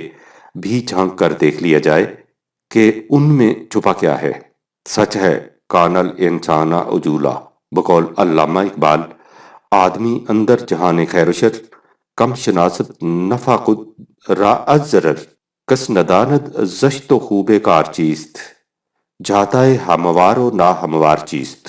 بھی جھانک کر دیکھ لیا جائے کہ ان میں چھپا کیا ہے۔ سچ ہے، کان الانسان عجولا، بقول علامہ اقبال، آدمی اندر جہان خیر و شر، کم شناست نفع خود را از ضرر، کس نداند زشت و خوب کار چیست، جاتا ہے ہموار و نا ہموار چیست۔